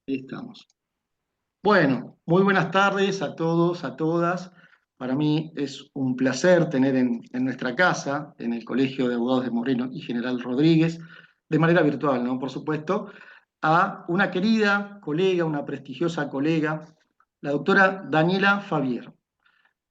Ahí estamos. Bueno, muy buenas tardes a todos, a todas. Para mí es un placer tener en nuestra casa, en el Colegio de Abogados de Moreno y General Rodríguez, de manera virtual, ¿no? Por supuesto, a una querida colega, una prestigiosa colega, la doctora Daniela Favier.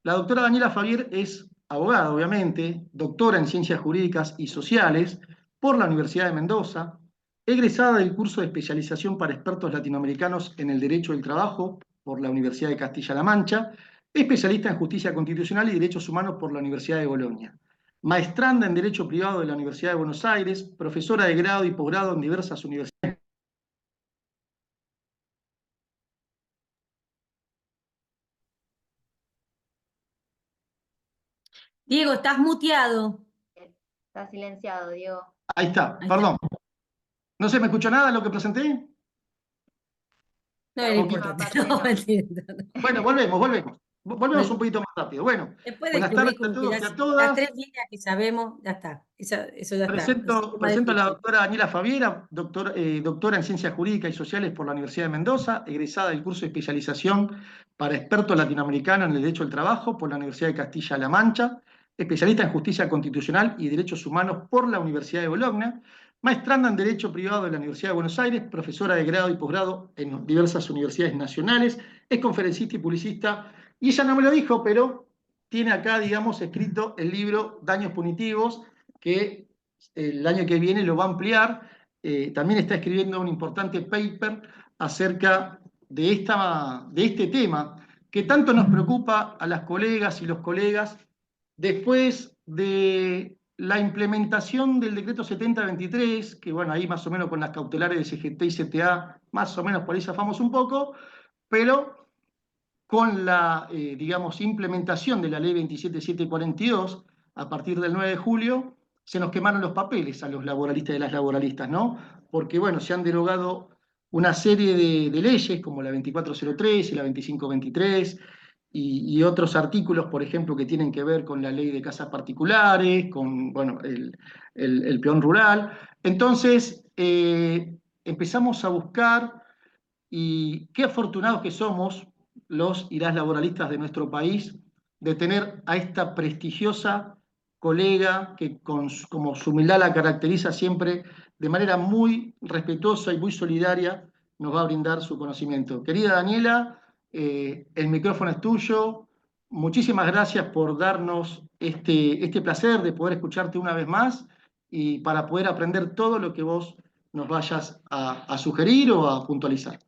La doctora Daniela Favier es abogada, obviamente, doctora en Ciencias Jurídicas y Sociales por la Universidad de Mendoza, egresada del curso de especialización para expertos latinoamericanos en el Derecho del Trabajo por la Universidad de Castilla-La Mancha, especialista en Justicia Constitucional y Derechos Humanos por la Universidad de Bolonia, maestranda en Derecho Privado de la Universidad de Buenos Aires, profesora de grado y posgrado en diversas universidades. Diego, estás muteado. Está silenciado, Diego. Ahí está, Ahí está. perdón. ¿No se me escuchó nada de lo que presenté? No La era última importante. parte No, no. mentira, no. Bueno, volvemos. Volvemos un Bueno, poquito más rápido. Bueno, después del buenas tardes a currículum, que todos ya y a las todas. tres líneas que sabemos, ya está. Eso ya está. No es más Presento a la difícil. doctora Daniela Faviera, doctora en Ciencias Jurídicas y Sociales por la Universidad de Mendoza, egresada del curso de especialización para experto latinoamericano en el Derecho del Trabajo por la Universidad de Castilla-La Mancha, especialista en Justicia Constitucional y Derechos Humanos por la Universidad de Bologna, maestranda en Derecho Privado de la Universidad de Buenos Aires, profesora de grado y posgrado en diversas universidades nacionales, es conferencista y publicista, y ella no me lo dijo, pero tiene acá, digamos, escrito el libro Daños Punitivos, que el año que viene lo va a ampliar. También está escribiendo un importante paper acerca de este tema que tanto nos preocupa a las colegas y los colegas después de la implementación del decreto 7023, que bueno, ahí más o menos con las cautelares de CGT y CTA, más o menos por ahí zafamos un poco, pero con la, digamos, implementación de la ley 27742, a partir del 9 de julio, se nos quemaron los papeles a los laboralistas y las laboralistas, ¿no? Porque, bueno, se han derogado una serie de leyes, como la 2403 y la 2523, y otros artículos, por ejemplo, que tienen que ver con la ley de casas particulares, con, bueno, el peón rural. Entonces, empezamos a buscar, y qué afortunados que somos los y las laboralistas de nuestro país de tener a esta prestigiosa colega que como su humildad la caracteriza siempre de manera muy respetuosa y muy solidaria nos va a brindar su conocimiento. Querida Daniela, el micrófono es tuyo. Muchísimas gracias por darnos este placer de poder escucharte una vez más y para poder aprender todo lo que vos nos vayas a sugerir o a puntualizar.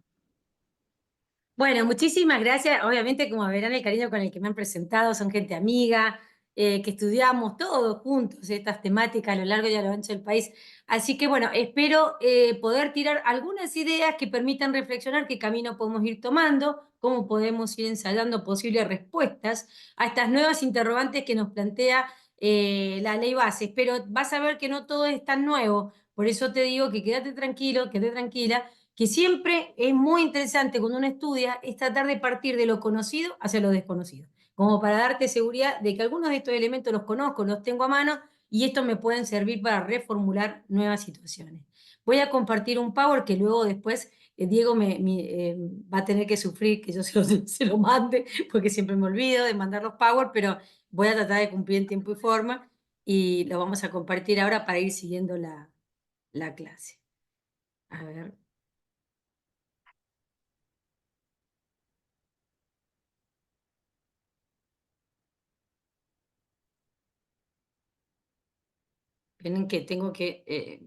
Bueno, muchísimas gracias. Obviamente, como verán, el cariño con el que me han presentado, son gente amiga, que estudiamos todos juntos estas temáticas a lo largo y a lo ancho del país. Así que bueno, espero poder tirar algunas ideas que permitan reflexionar qué camino podemos ir tomando, cómo podemos ir ensayando posibles respuestas a estas nuevas interrogantes que nos plantea la ley base. Pero vas a ver que no todo es tan nuevo, por eso te digo que quédate tranquilo, quédate tranquila, que siempre es muy interesante cuando uno estudia, es tratar de partir de lo conocido hacia lo desconocido, como para darte seguridad de que algunos de estos elementos los conozco, los tengo a mano y estos me pueden servir para reformular nuevas situaciones. Voy a compartir un Power que luego después Diego va a tener que sufrir que yo se lo mande, porque siempre me olvido de mandar los Power, pero voy a tratar de cumplir en tiempo y forma y lo vamos a compartir ahora para ir siguiendo la clase. A ver. Tienen que, tengo que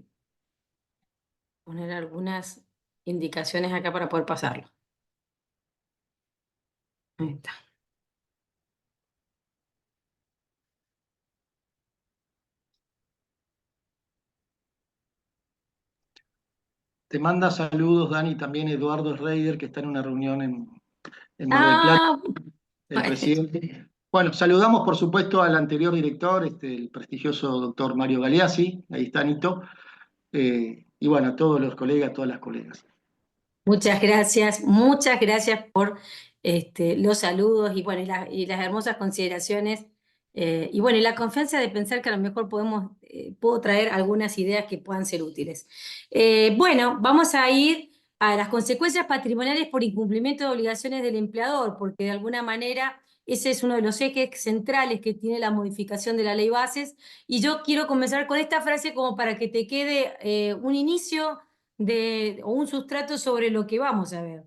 poner algunas indicaciones acá para poder pasarlo. Ahí está. Te manda saludos, Dani, también Eduardo Reider, que está en una reunión en Mar del Plata, Ah, el presidente. Bueno, saludamos por supuesto al anterior director, el prestigioso doctor Mario Galeazzi, ahí está Nito, y bueno, a todos los colegas, todas las colegas. muchas gracias por los saludos y bueno, y las hermosas consideraciones. Y bueno, y la confianza de pensar que a lo mejor puedo traer algunas ideas que puedan ser útiles. Bueno, vamos a ir a las consecuencias patrimoniales por incumplimiento de obligaciones del empleador, porque de alguna manera ese es uno de los ejes centrales que tiene la modificación de la ley bases. Y yo quiero comenzar con esta frase como para que te quede un inicio o un sustrato sobre lo que vamos a ver.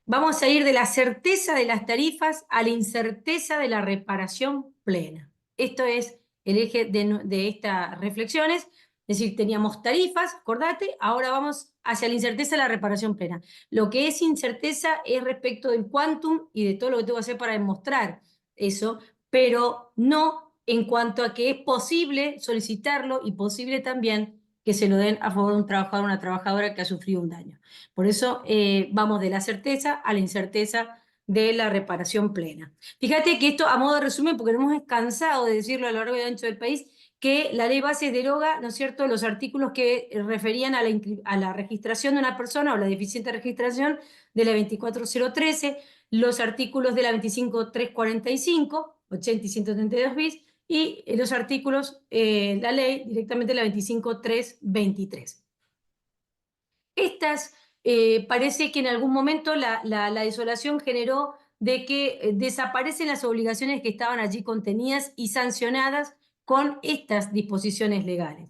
Vamos a ir de la certeza de las tarifas a la incerteza de la reparación plena. Esto es el eje de estas reflexiones. Es decir, teníamos tarifas, acordate, ahora vamos hacia la incerteza de la reparación plena. Lo que es incerteza es respecto del quantum y de todo lo que tengo que hacer para demostrar eso, pero no en cuanto a que es posible solicitarlo y posible también que se lo den a favor de un trabajador o una trabajadora que ha sufrido un daño. Por eso vamos de la certeza a la incerteza de la reparación plena. Fíjate que esto, a modo de resumen, porque nos hemos cansado de decirlo a lo largo y ancho del país, que la ley base deroga, ¿no es cierto?, los artículos que referían a la registración de una persona o la deficiente registración de la 24013, los artículos de la 25345, 80 y 132 bis, y los artículos, la ley directamente la 25323. Estas, parece que en algún momento la desolación generó de que desaparecen las obligaciones que estaban allí contenidas y sancionadas con estas disposiciones legales.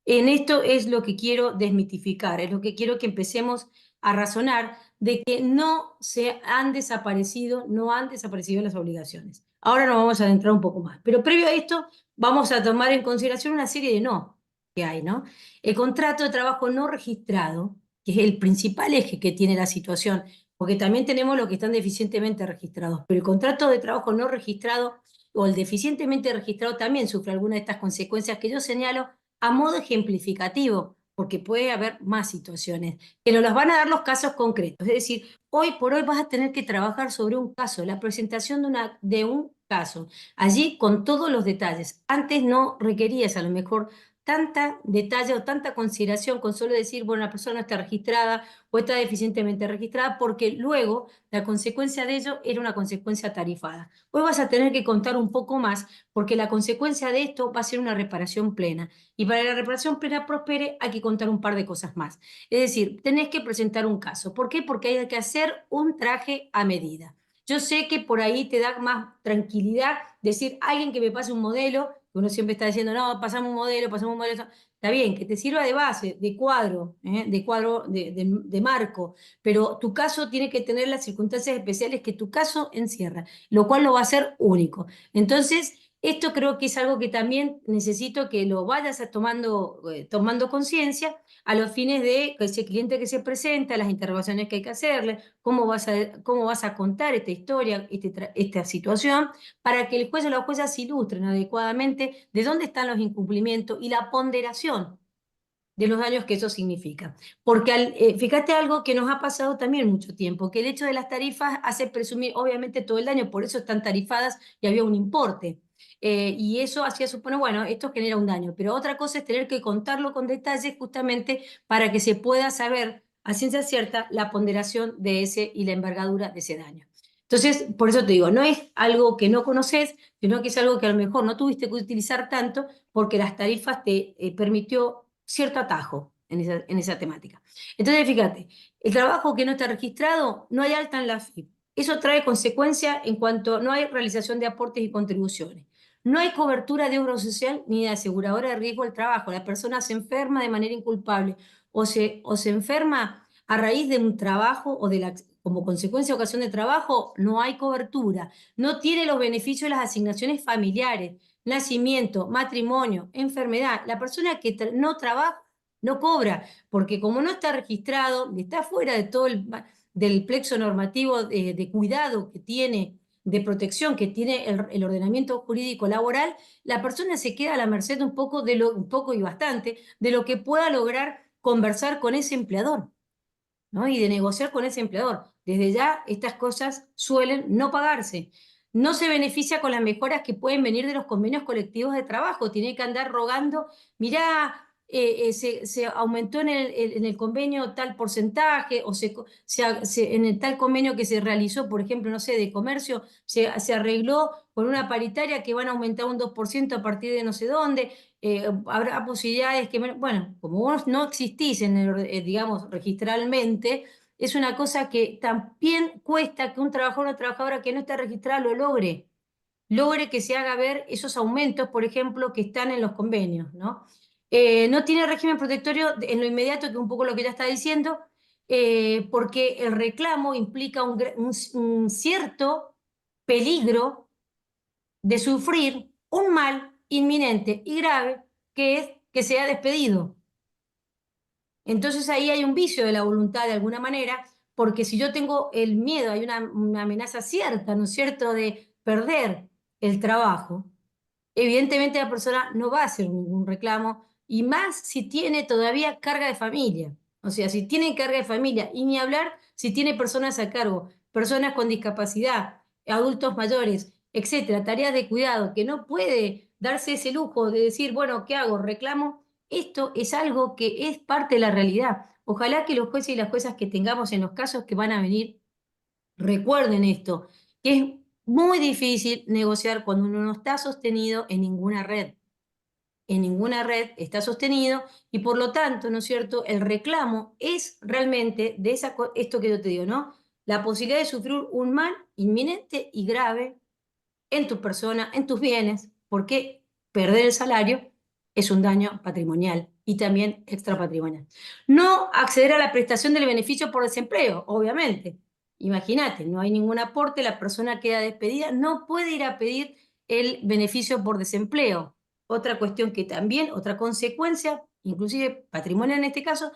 En esto es lo que quiero desmitificar, es lo que quiero que empecemos a razonar de que no han desaparecido las obligaciones. Ahora nos vamos a adentrar un poco más. Pero previo a esto, vamos a tomar en consideración una serie de no que hay, ¿no? El contrato de trabajo no registrado, que es el principal eje que tiene la situación, porque también tenemos los que están deficientemente registrados, pero el contrato de trabajo no registrado o el deficientemente registrado también sufre alguna de estas consecuencias que yo señalo a modo ejemplificativo, porque puede haber más situaciones, que nos las van a dar los casos concretos. Es decir, hoy por hoy vas a tener que trabajar sobre un caso, la presentación de un caso, allí con todos los detalles. Antes no requerías a lo mejor tanta detalle o tanta consideración con solo decir, bueno, la persona no está registrada o está deficientemente registrada, porque luego la consecuencia de ello era una consecuencia tarifada. Hoy vas a tener que contar un poco más, porque la consecuencia de esto va a ser una reparación plena. Y para que la reparación plena prospere hay que contar un par de cosas más. Es decir, tenés que presentar un caso. ¿Por qué? Porque hay que hacer un traje a medida. Yo sé que por ahí te da más tranquilidad decir, alguien que me pase un modelo, uno siempre está diciendo, no, pasamos un modelo, pasamos un modelo. Está bien, que te sirva de base, de cuadro, de marco, pero tu caso tiene que tener las circunstancias especiales que tu caso encierra, lo cual lo va a hacer único. Entonces, esto creo que es algo que también necesito que lo vayas tomando conciencia a los fines de ese cliente que se presenta, las interrogaciones que hay que hacerle, cómo vas a contar esta historia, esta situación, para que el juez o la jueza se ilustren adecuadamente de dónde están los incumplimientos y la ponderación de los daños que eso significa. Porque fíjate algo que nos ha pasado también mucho tiempo, que el hecho de las tarifas hace presumir obviamente todo el daño, por eso están tarifadas y había un importe. Y eso hacía suponer, bueno, esto genera un daño, pero otra cosa es tener que contarlo con detalle justamente para que se pueda saber a ciencia cierta la ponderación de ese y la envergadura de ese daño. Entonces, por eso te digo, no es algo que no conoces, sino que es algo que a lo mejor no tuviste que utilizar tanto porque las tarifas te permitió cierto atajo en esa temática. Entonces, fíjate, el trabajo que no está registrado, no hay alta en la FIP. Eso trae consecuencias en cuanto no hay realización de aportes y contribuciones. No hay cobertura de obra social ni de aseguradora de riesgo del trabajo. La persona se enferma de manera inculpable o se enferma a raíz de un trabajo o como consecuencia de ocasión de trabajo, no hay cobertura. No tiene los beneficios de las asignaciones familiares, nacimiento, matrimonio, enfermedad. La persona que no trabaja no cobra, porque como no está registrado, está fuera de todo del plexo normativo de cuidado que tiene, de protección que tiene el ordenamiento jurídico laboral, la persona se queda a la merced un poco y bastante de lo que pueda lograr conversar con ese empleador, ¿no? Y de negociar con ese empleador. Desde ya estas cosas suelen no pagarse. No se beneficia con las mejoras que pueden venir de los convenios colectivos de trabajo. Tiene que andar rogando, mirá, se aumentó en el convenio tal porcentaje, o en el tal convenio que se realizó, por ejemplo, no sé, de comercio, se arregló con una paritaria que van a aumentar un 2% a partir de no sé dónde. Habrá posibilidades que, bueno, como vos no existís digamos, registralmente, es una cosa que también cuesta que un trabajador o trabajadora que no está registrado lo logre que se haga ver esos aumentos, por ejemplo, que están en los convenios, ¿no? No tiene régimen protectorio en lo inmediato, que es un poco lo que ya está diciendo, porque el reclamo implica un cierto peligro de sufrir un mal inminente y grave, que es que sea despedido. Entonces ahí hay un vicio de la voluntad de alguna manera, porque si yo tengo el miedo, hay una amenaza cierta, ¿no es cierto?, de perder el trabajo, evidentemente la persona no va a hacer ningún reclamo, y más si tiene todavía carga de familia. O sea, si tiene carga de familia, y ni hablar si tiene personas a cargo, personas con discapacidad, adultos mayores, etcétera, tareas de cuidado, que no puede darse ese lujo de decir, bueno, ¿qué hago? ¿Reclamo? Esto es algo que es parte de la realidad. Ojalá que los jueces y las juezas que tengamos en los casos que van a venir recuerden esto, que es muy difícil negociar cuando uno no está sostenido en ninguna red. En ninguna red está sostenido y por lo tanto, ¿no es cierto?, el reclamo es realmente de esto que yo te digo, ¿no? La posibilidad de sufrir un mal inminente y grave en tu persona, en tus bienes, porque perder el salario es un daño patrimonial y también extrapatrimonial. No acceder a la prestación del beneficio por desempleo, obviamente. Imagínate, no hay ningún aporte, la persona queda despedida, no puede ir a pedir el beneficio por desempleo. Otra cuestión que también, otra consecuencia, inclusive patrimonial en este caso,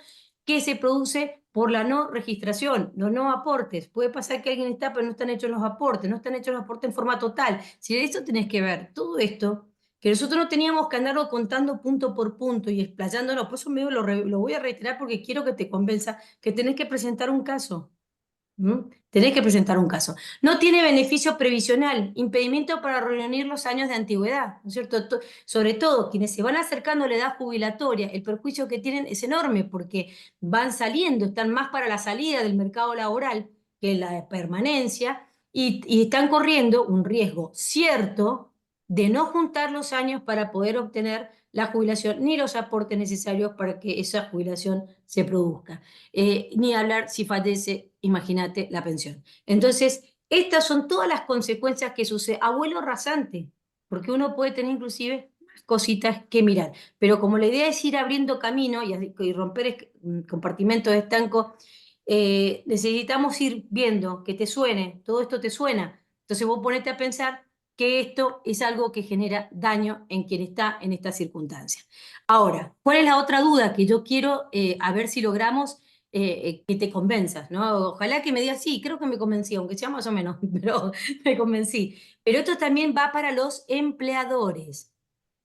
que se produce por la no registración, los no aportes. Puede pasar que alguien está, pero no están hechos los aportes, no están hechos los aportes en forma total. Si de esto tenés que ver, todo esto, que nosotros no teníamos que andarlo contando punto por punto y explayándonos, por eso medio lo voy a reiterar porque quiero que te convenza que tenés que presentar un caso. Tenés que presentar un caso. No tiene beneficio previsional, impedimento para reunir los años de antigüedad, ¿no es cierto? Sobre todo, quienes se van acercando a la edad jubilatoria, el perjuicio que tienen es enorme porque van saliendo, están más para la salida del mercado laboral que la permanencia y están corriendo un riesgo cierto de no juntar los años para poder obtener la jubilación ni los aportes necesarios para que esa jubilación se produzca. Ni hablar si fallece, imagínate la pensión. Entonces, estas son todas las consecuencias que sucede. Abuelo rasante, porque uno puede tener inclusive cositas que mirar. Pero como la idea es ir abriendo camino y romper compartimentos estancos, necesitamos ir viendo que te suene, todo esto te suena. Entonces vos ponete a pensar que esto es algo que genera daño en quien está en esta circunstancia. Ahora, ¿cuál es la otra duda que yo quiero a ver si logramos que te convenzas, ¿no? Ojalá que me digas, sí, creo que me convencí, aunque sea más o menos, pero me convencí. Pero esto también va para los empleadores.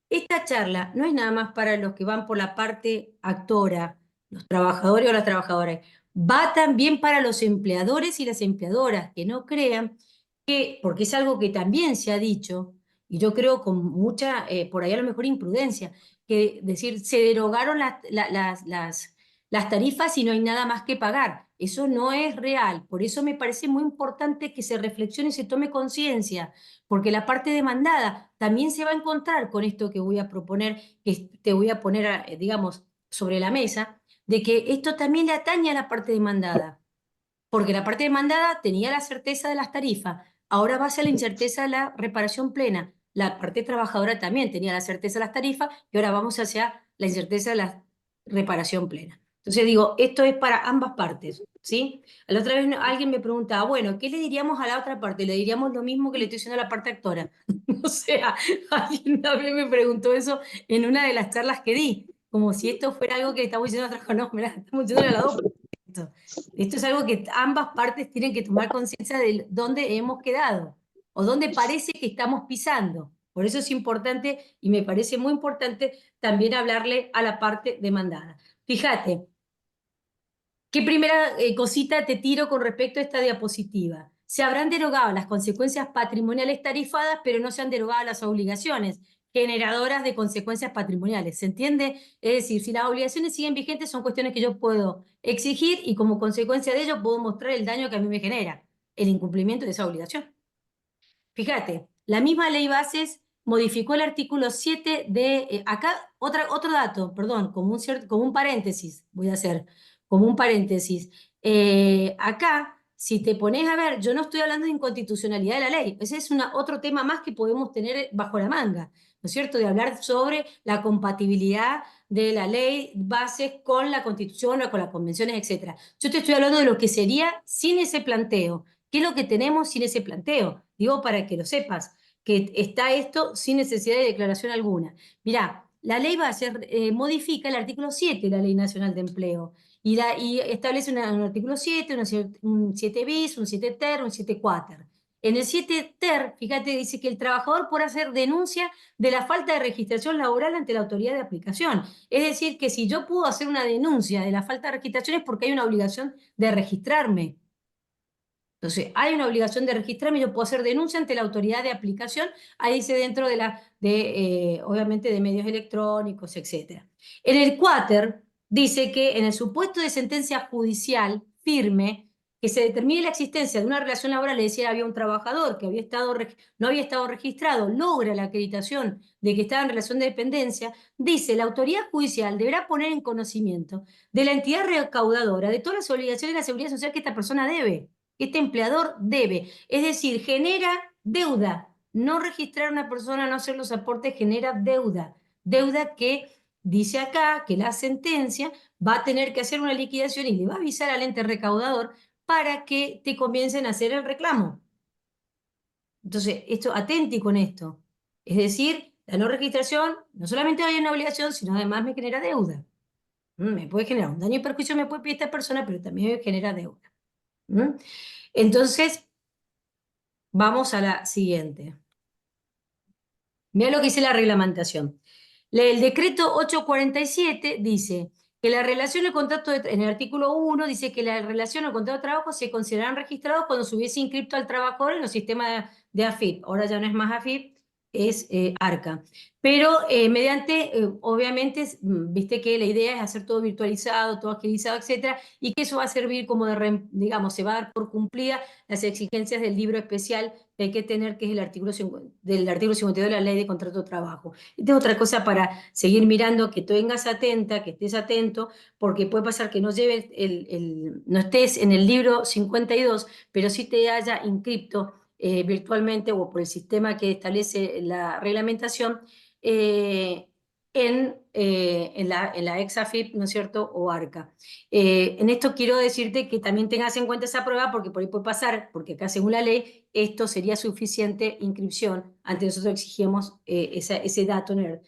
Esta charla no es nada más para los que van por la parte actora, los trabajadores o las trabajadoras, va también para los empleadores y las empleadoras, que no crean que, porque es algo que también se ha dicho, y yo creo con mucha, por ahí a lo mejor imprudencia, que decir, se derogaron las tarifas y no hay nada más que pagar. Eso no es real. Por eso me parece muy importante que se reflexione y se tome conciencia, porque la parte demandada también se va a encontrar con esto que voy a proponer, que te voy a poner, digamos, sobre la mesa, de que esto también le atañe a la parte demandada, porque la parte demandada tenía la certeza de las tarifas, ahora va a ser la incerteza de la reparación plena. La parte trabajadora también tenía la certeza de las tarifas y ahora vamos hacia la incerteza de la reparación plena. Entonces digo, esto es para ambas partes, ¿sí? La otra vez alguien me preguntaba, bueno, ¿qué le diríamos a la otra parte? Le diríamos lo mismo que le estoy diciendo a la parte actora. O sea, alguien también me preguntó eso en una de las charlas que di, como si esto fuera algo que estamos diciendo a otra, no, mirá, estamos diciendo a las dos. Esto es algo que ambas partes tienen que tomar conciencia de dónde hemos quedado o dónde parece que estamos pisando. Por eso es importante y me parece muy importante también hablarle a la parte demandada. Fíjate, ¿qué primera cosita te tiro con respecto a esta diapositiva? Se habrán derogado las consecuencias patrimoniales tarifadas, pero no se han derogado las obligaciones generadoras de consecuencias patrimoniales. ¿Se entiende? Es decir, si las obligaciones siguen vigentes, son cuestiones que yo puedo exigir y como consecuencia de ello puedo mostrar el daño que a mí me genera, el incumplimiento de esa obligación. Fíjate, la misma ley bases modificó el artículo 7 de... acá, otro dato, perdón, como un paréntesis voy a hacer. como un paréntesis. Acá, si te pones a ver, yo no estoy hablando de inconstitucionalidad de la ley, ese es otro tema más que podemos tener bajo la manga, ¿no es cierto? De hablar sobre la compatibilidad de la ley, bases con la Constitución o con las convenciones, etc. Yo te estoy hablando de lo que sería sin ese planteo. ¿Qué es lo que tenemos sin ese planteo? Digo para que lo sepas, que está esto sin necesidad de declaración alguna. Mirá, la ley base modifica el artículo 7 de la Ley Nacional de Empleo y establece un artículo 7, un 7 bis, un 7 ter, un 7 quater. En el 7 ter, fíjate, dice que el trabajador podrá hacer denuncia de la falta de registración laboral ante la autoridad de aplicación. Es decir, que si yo puedo hacer una denuncia de la falta de registración es porque hay una obligación de registrarme. Entonces, hay una obligación de registrarme, yo puedo hacer denuncia ante la autoridad de aplicación, ahí dice dentro obviamente, de medios electrónicos, etc. En el quater dice que en el supuesto de sentencia judicial firme, que se determine la existencia de una relación laboral, le decía, había un trabajador que no había estado registrado, logra la acreditación de que estaba en relación de dependencia, dice, la autoridad judicial deberá poner en conocimiento de la entidad recaudadora de todas las obligaciones de la seguridad social que esta persona debe. Este empleador debe, es decir, genera deuda. No registrar a una persona, no hacer los aportes, genera deuda. Deuda que dice acá que la sentencia va a tener que hacer una liquidación y le va a avisar al ente recaudador para que te comiencen a hacer el reclamo. Entonces, esto, atenti con esto. Es decir, la no registración no solamente hay una obligación, sino además me genera deuda. Me puede generar un daño y perjuicio, me puede pedir esta persona, pero también me genera deuda. Entonces, vamos a la siguiente. Mira lo que dice la reglamentación. El decreto 847 dice que la relación de contrato, en el artículo 1 dice que la relación o contrato de trabajo se considerarán registrados cuando se hubiese inscrito al trabajador en los sistemas de AFIP. Ahora ya no es más AFIP, es ARCA. Pero mediante, obviamente, viste que la idea es hacer todo virtualizado, todo agilizado, etcétera, y que eso va a servir como digamos, se va a dar por cumplida las exigencias del libro especial que hay que tener, que es el artículo 52 de la Ley de Contrato de Trabajo. Esta es otra cosa para seguir mirando, que tú vengas atenta, que estés atento, porque puede pasar que no lleves no estés en el libro 52, pero sí te haya inscrito virtualmente o por el sistema que establece la reglamentación en la ex-AFIP, ¿no es cierto?, o ARCA. En esto quiero decirte que también tengas en cuenta esa prueba, porque por ahí puede pasar, porque acá según la ley, esto sería suficiente inscripción. Antes nosotros exigíamos ese dato en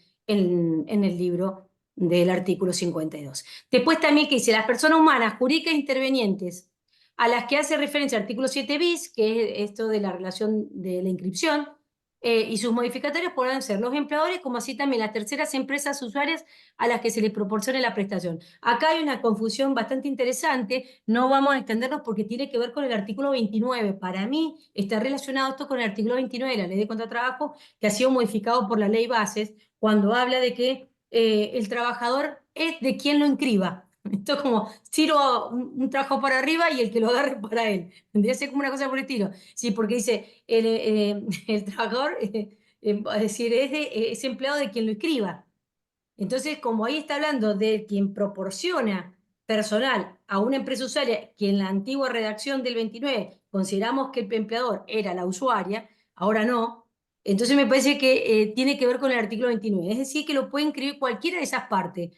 el libro del artículo 52. Después también que dice, las personas humanas, jurídicas intervenientes, a las que hace referencia el artículo 7 bis, que es esto de la relación de la inscripción, y sus modificatorios podrán ser los empleadores, como así también las terceras empresas usuarias a las que se les proporcione la prestación. Acá hay una confusión bastante interesante, no vamos a extendernos porque tiene que ver con el artículo 29. Para mí está relacionado esto con el artículo 29 de la Ley de Contratrabajo, que ha sido modificado por la Ley Bases, cuando habla de que el trabajador es de quien lo inscriba. Esto es como tiro un trabajo para arriba y el que lo agarre para él. Tendría que ser como una cosa por el estilo. Sí, porque dice, el trabajador, es decir, es empleado de quien lo inscriba. Entonces, como ahí está hablando de quien proporciona personal a una empresa usuaria, que en la antigua redacción del 29 consideramos que el empleador era la usuaria, ahora no, entonces me parece que tiene que ver con el artículo 29. Es decir, que lo puede inscribir cualquiera de esas partes,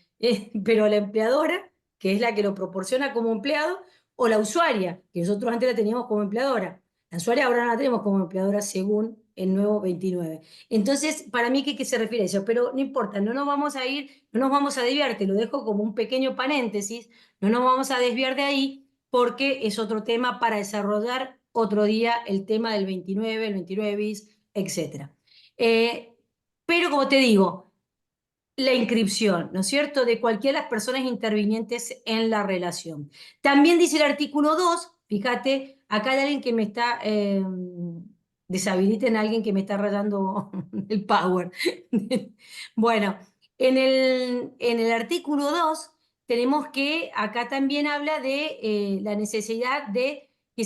pero la empleadora, que es la que lo proporciona como empleado, o la usuaria, que nosotros antes la teníamos como empleadora. La usuaria ahora no la tenemos como empleadora según el nuevo 29. Entonces, para mí, ¿qué se refiere a eso? Pero no importa, no nos vamos a ir, no nos vamos a desviar, te lo dejo como un pequeño paréntesis, no nos vamos a desviar de ahí porque es otro tema para desarrollar otro día el tema del 29, el 29 bis, etc. Pero como te digo, la inscripción, ¿no es cierto?, de cualquiera de las personas intervinientes en la relación. También dice el artículo 2, fíjate, acá hay alguien que me está, deshabiliten a alguien que me está rayando el power. Bueno, en el artículo 2 tenemos que acá también habla de la necesidad de que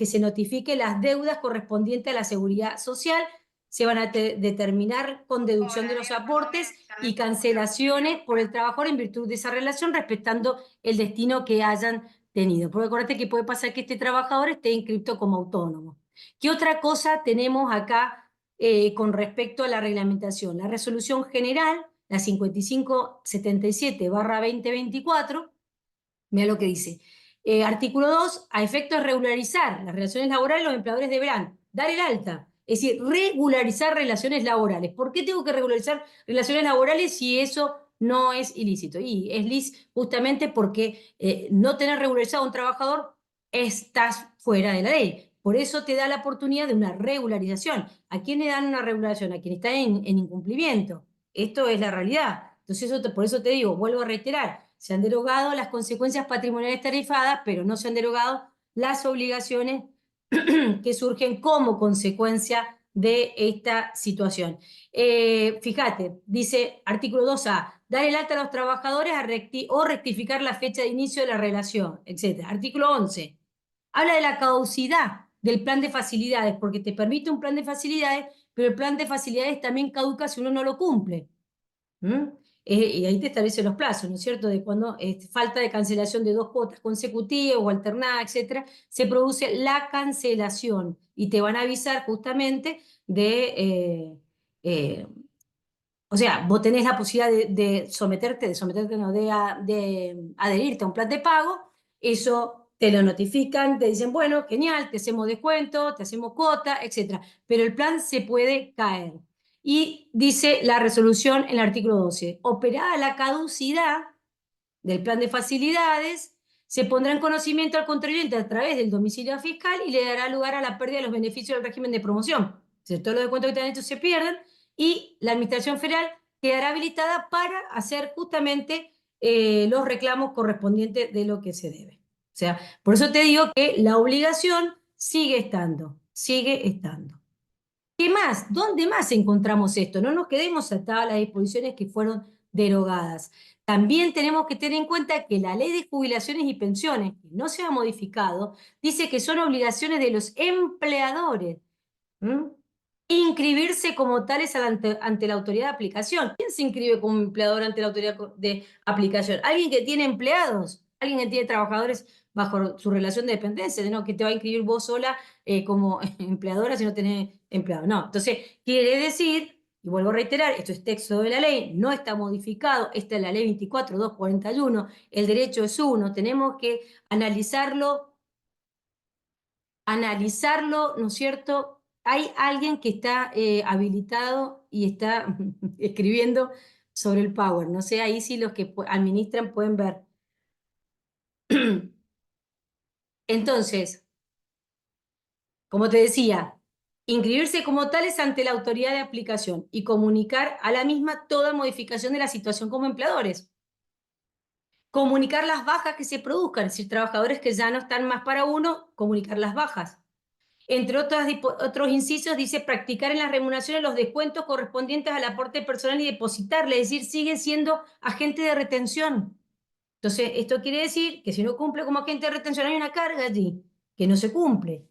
se notifique las deudas correspondientes a la seguridad social, se van a determinar con deducción de los aportes y cancelaciones por el trabajador en virtud de esa relación, respetando el destino que hayan tenido. Porque acuérdate que puede pasar que este trabajador esté inscrito como autónomo. ¿Qué otra cosa tenemos acá con respecto a la reglamentación? La resolución general, la 5577/2024, mira lo que dice. Artículo 2, a efectos de regularizar las relaciones laborales, los empleadores deberán dar el alta, es decir, regularizar relaciones laborales. ¿Por qué tengo que regularizar relaciones laborales si eso no es ilícito? Y es justamente porque no tener regularizado a un trabajador estás fuera de la ley. Por eso te da la oportunidad de una regularización. ¿A quién le dan una regularización? A quien está en incumplimiento. Esto es la realidad. Entonces, por eso te digo, vuelvo a reiterar, se han derogado las consecuencias patrimoniales tarifadas, pero no se han derogado las obligaciones que surgen como consecuencia de esta situación. Fíjate, dice artículo 2A, dar el alta a los trabajadores o rectificar la fecha de inicio de la relación, etc. Artículo 11, habla de la caducidad del plan de facilidades, porque te permite un plan de facilidades, pero el plan de facilidades también caduca si uno no lo cumple. Y ahí te establece los plazos, ¿no es cierto? De cuando falta de cancelación de 2 cuotas consecutivas o alternadas, etcétera, se produce la cancelación y te van a avisar justamente o sea, vos tenés la posibilidad de someterte no, de adherirte a un plan de pago, eso te lo notifican, te dicen, bueno, genial, te hacemos descuento, te hacemos cuota, etcétera, pero el plan se puede caer. Y dice la resolución en el artículo 12, operada la caducidad del plan de facilidades, se pondrá en conocimiento al contribuyente a través del domicilio fiscal y le dará lugar a la pérdida de los beneficios del régimen de promoción. Todos los descuentos que te han hecho se pierden y la Administración Federal quedará habilitada para hacer justamente los reclamos correspondientes de lo que se debe. O sea, por eso te digo que la obligación sigue estando, sigue estando. ¿Qué más? ¿Dónde más encontramos esto? No nos quedemos atados a las disposiciones que fueron derogadas. También tenemos que tener en cuenta que la ley de jubilaciones y pensiones, que no se ha modificado, dice que son obligaciones de los empleadores. Inscribirse como tales ante la autoridad de aplicación. ¿Quién se inscribe como empleador ante la autoridad de aplicación? ¿Alguien que tiene empleados? ¿Alguien que tiene trabajadores bajo su relación de dependencia? ¿No? Que te va a inscribir vos sola como empleadora si no tenés empleado. No, entonces quiere decir, y vuelvo a reiterar, esto es texto de la ley, no está modificado, esta es la ley 24.241, el derecho es uno, tenemos que analizarlo, ¿no es cierto? Hay alguien que está habilitado y está escribiendo sobre el Power. No sé, ahí sí los que administran pueden ver. Entonces, como te decía, inscribirse como tales ante la autoridad de aplicación y comunicar a la misma toda modificación de la situación como empleadores. Comunicar las bajas que se produzcan, es decir, trabajadores que ya no están más para uno, comunicar las bajas. Entre otros incisos, dice practicar en las remuneraciones los descuentos correspondientes al aporte personal y depositarle, es decir, sigue siendo agente de retención. Entonces, esto quiere decir que si no cumple como agente de retención hay una carga allí, que no se cumple.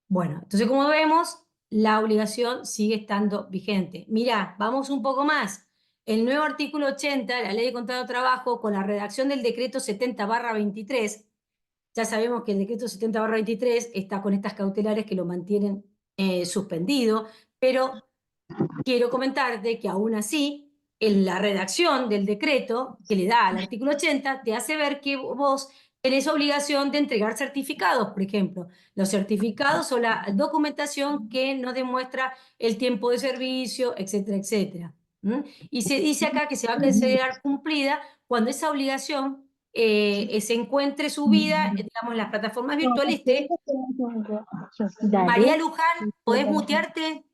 Bueno, entonces como vemos, la obligación sigue estando vigente. Mirá, vamos un poco más. El nuevo artículo 80, la Ley de Contrato de Trabajo, con la redacción del decreto 70/23, ya sabemos que el decreto 70/23 está con estas cautelares que lo mantienen suspendido, pero quiero comentarte que aún así, en la redacción del decreto que le da al artículo 80, te hace ver que vos tenés obligación de entregar certificados, por ejemplo. Los certificados son la documentación que nos demuestra el tiempo de servicio, etcétera, etcétera. Y se dice acá que se va a considerar cumplida cuando esa obligación se encuentre subida, digamos, en las plataformas virtuales. María Luján, ¿podés mutearte?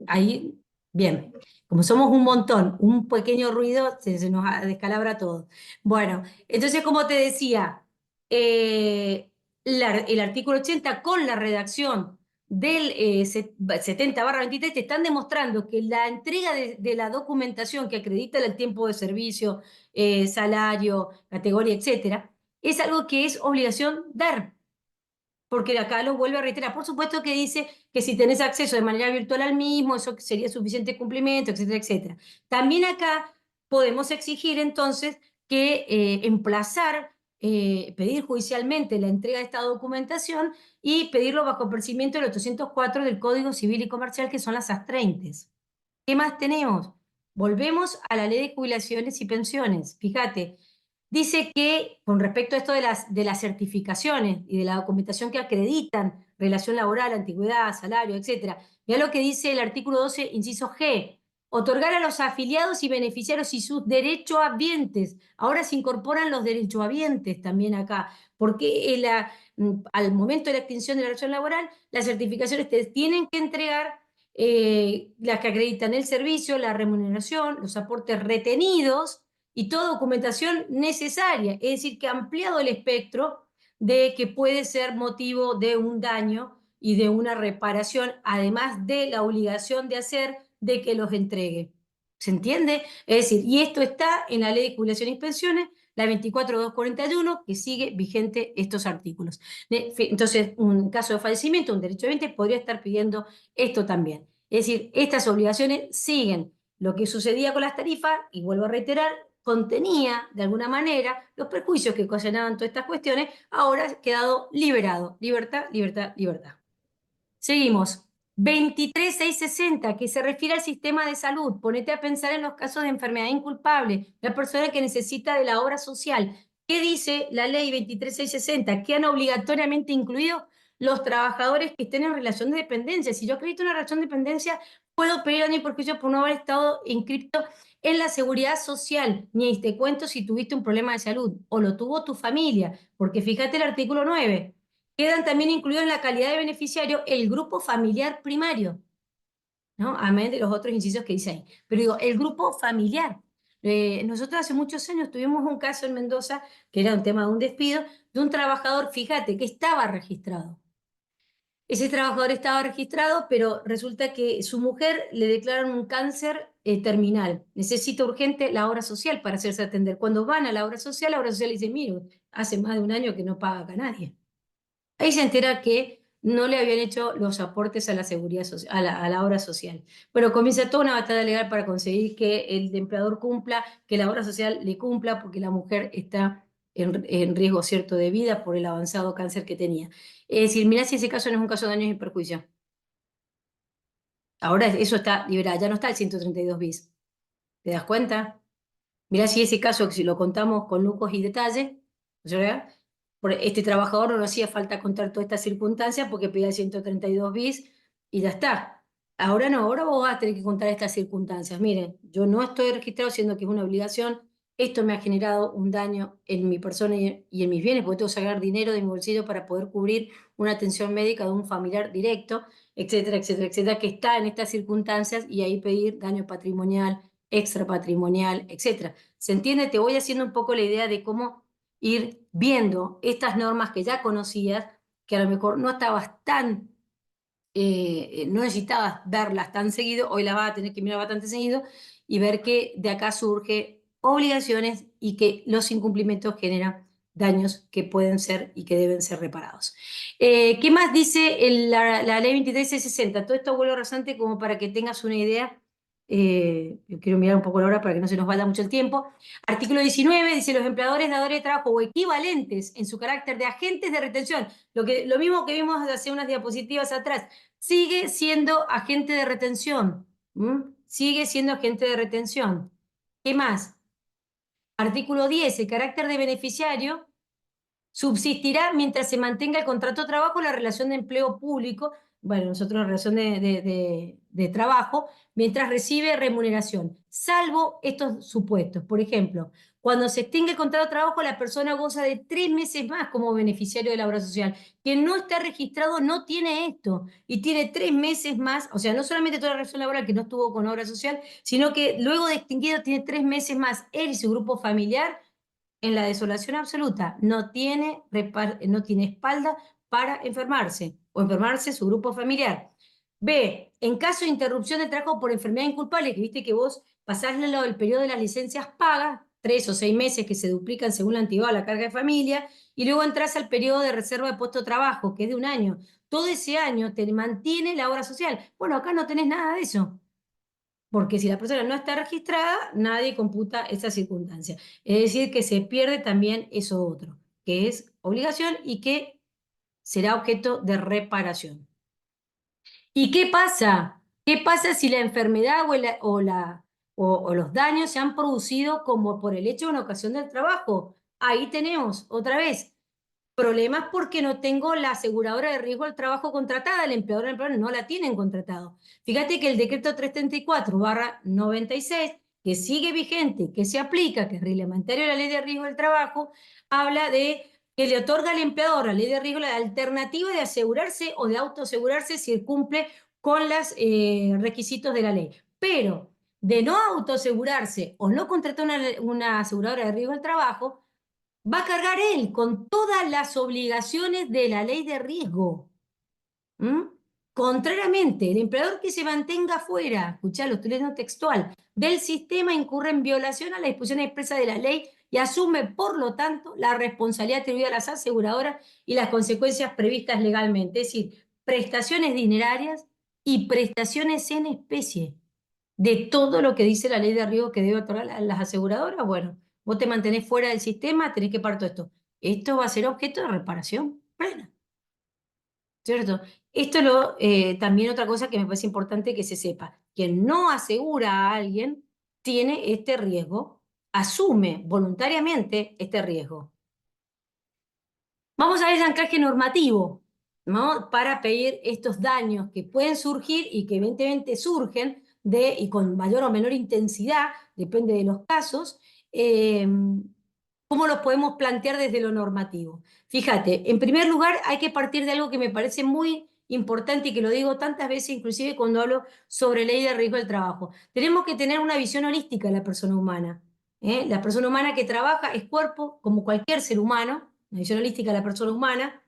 Ahí, bien. Como somos un montón, un pequeño ruido se nos descalabra todo. Bueno, entonces, como te decía, el artículo 80 con la redacción del 70/23 te están demostrando que la entrega de la documentación que acredita el tiempo de servicio, salario, categoría, etcétera, es algo que es obligación dar. porque acá lo vuelve a reiterar. Por supuesto que dice que si tenés acceso de manera virtual al mismo, eso sería suficiente cumplimiento, etcétera, etcétera. También acá podemos exigir entonces que emplazar, pedir judicialmente la entrega de esta documentación y pedirlo bajo procedimiento del 804 del Código Civil y Comercial, que son las AS30. ¿Qué más tenemos? Volvemos a la Ley de Jubilaciones y Pensiones. Fíjate, dice que con respecto a esto de las certificaciones y de la documentación que acreditan relación laboral, antigüedad, salario, etc. Mira lo que dice el artículo 12, inciso G. Otorgar a los afiliados y beneficiarios y sus derechohabientes. Ahora se incorporan los derechohabientes también acá, porque al momento de la extinción de la relación laboral, las certificaciones te tienen que entregar las que acreditan el servicio, la remuneración, los aportes retenidos y toda documentación necesaria. Es decir, que ha ampliado el espectro de que puede ser motivo de un daño y de una reparación, además de la obligación de hacer de que los entregue. ¿Se entiende? Es decir, y esto está en la Ley de Jubilaciones y Pensiones, la 24241, que sigue vigente estos artículos. Entonces, un caso de fallecimiento, un derechohabiente podría estar pidiendo esto también. Es decir, estas obligaciones siguen. Lo que sucedía con las tarifas, y vuelvo a reiterar, contenía de alguna manera los perjuicios que ocasionaban todas estas cuestiones, ahora ha quedado liberado. Libertad, libertad, libertad. Seguimos. 23660, que se refiere al sistema de salud. Ponete a pensar en los casos de enfermedad inculpable, la persona que necesita de la obra social. ¿Qué dice la ley 23660? Quedan obligatoriamente incluidos los trabajadores que estén en relación de dependencia. Si yo acredito una relación de dependencia, puedo pedir daño y perjuicio por no haber estado inscrito en la seguridad social. Ni te cuento si tuviste un problema de salud o lo tuvo tu familia, porque fíjate el artículo 9. Quedan también incluidos en la calidad de beneficiario el grupo familiar primario, ¿no? Amén de los otros incisos que dice ahí. Pero digo, el grupo familiar. Nosotros hace muchos años tuvimos un caso en Mendoza, que era un tema de un despido, de un trabajador, fíjate, que estaba registrado. Ese trabajador estaba registrado, pero resulta que su mujer le declararon un cáncer terminal. Necesita urgente la obra social para hacerse atender. Cuando van a la obra social le dice, mire, hace más de un año que no paga acá nadie. Ahí se entera que no le habían hecho los aportes a la seguridad social, a la obra social. Pero comienza toda una batalla legal para conseguir que el empleador cumpla, que la obra social le cumpla, porque la mujer está en riesgo cierto de vida por el avanzado cáncer que tenía. Es decir, mirá si ese caso no es un caso de daños y perjuicio. Ahora eso está liberado, ya no está el 132 bis. ¿Te das cuenta? Mirá si ese caso, si lo contamos con lujos y detalles, ¿verdad? Por este trabajador no le hacía falta contar todas estas circunstancias porque pedía el 132 bis y ya está. Ahora no, ahora vos vas a tener que contar estas circunstancias. Miren, yo no estoy registrado, siendo que es una obligación. Esto me ha generado un daño en mi persona y en mis bienes, porque tengo que sacar dinero de mi bolsillo para poder cubrir una atención médica de un familiar directo, etcétera, etcétera, etcétera, que está en estas circunstancias y ahí pedir daño patrimonial, extrapatrimonial, etcétera. ¿Se entiende? Te voy haciendo un poco la idea de cómo ir viendo estas normas que ya conocías, que a lo mejor no estabas tan, no necesitabas verlas tan seguido, hoy las vas a tener que mirar bastante seguido y ver que de acá surge obligaciones y que los incumplimientos generan daños que pueden ser y que deben ser reparados. ¿Qué más dice la ley 23660? Todo esto vuelvo rasante como para que tengas una idea. Yo quiero mirar un poco la hora para que no se nos vaya mucho el tiempo. Artículo 19 dice: los empleadores, dadores de trabajo o equivalentes en su carácter de agentes de retención, lo mismo que vimos hace unas diapositivas atrás, sigue siendo agente de retención. Sigue siendo agente de retención. ¿Qué más? Artículo 10, el carácter de beneficiario subsistirá mientras se mantenga el contrato de trabajo o la relación de empleo público, bueno, nosotros la relación de trabajo, mientras recibe remuneración, salvo estos supuestos. Por ejemplo, cuando se extingue el contrato de trabajo, la persona goza de 3 meses más como beneficiario de la obra social. Quien no está registrado no tiene esto y tiene 3 meses más, o sea, no solamente toda la relación laboral que no estuvo con obra social, sino que luego de extinguido tiene 3 meses más él y su grupo familiar en la desolación absoluta. No tiene espalda para enfermarse o enfermarse su grupo familiar. B, en caso de interrupción de trabajo por enfermedad inculpable, que viste que vos pasás el periodo de las licencias pagas, 3 o 6 meses que se duplican según la antigüedad de la carga de familia, y luego entras al periodo de reserva de puesto de trabajo, que es de 1 año. Todo ese año te mantiene la obra social. Bueno, acá no tenés nada de eso, porque si la persona no está registrada, nadie computa esa circunstancia. Es decir, que se pierde también eso otro, que es obligación y que será objeto de reparación. ¿Y qué pasa? ¿Qué pasa si la enfermedad o los daños se han producido como por el hecho de una ocasión del trabajo? Ahí tenemos, otra vez, problemas porque no tengo la aseguradora de riesgo del trabajo contratada, el empleador y el empleador no la tienen contratado. Fíjate que el decreto 334/96, que sigue vigente, que se aplica, que es reglamentario de la ley de riesgo del trabajo, habla de que le otorga al empleador la ley de riesgo la alternativa de asegurarse o de autoasegurarse si cumple con los requisitos de la ley. Pero de no autoasegurarse o no contratar una aseguradora de riesgo del trabajo, va a cargar él con todas las obligaciones de la ley de riesgo. ¿Mm? Contrariamente, el empleador que se mantenga fuera, escuchá, lo estoy leyendo textual, del sistema incurre en violación a la disposición expresa de la ley y asume, por lo tanto, la responsabilidad atribuida a las aseguradoras y las consecuencias previstas legalmente, es decir, prestaciones dinerarias y prestaciones en especie de todo lo que dice la ley de riesgo que debe otorgar las aseguradoras. Bueno, vos te mantenés fuera del sistema, tenés que pagar todo esto. Esto va a ser objeto de reparación plena, ¿cierto? Esto es también otra cosa que me parece importante que se sepa. Quien no asegura a alguien tiene este riesgo, asume voluntariamente este riesgo. Vamos a ver el anclaje normativo, ¿no? Para pedir estos daños que pueden surgir y que evidentemente surgen y con mayor o menor intensidad, depende de los casos, ¿cómo los podemos plantear desde lo normativo? Fíjate, en primer lugar hay que partir de algo que me parece muy importante y que lo digo tantas veces, inclusive cuando hablo sobre ley de riesgo del trabajo. Tenemos que tener una visión holística de la persona humana. La persona humana que trabaja es cuerpo, como cualquier ser humano, una visión holística de la persona humana,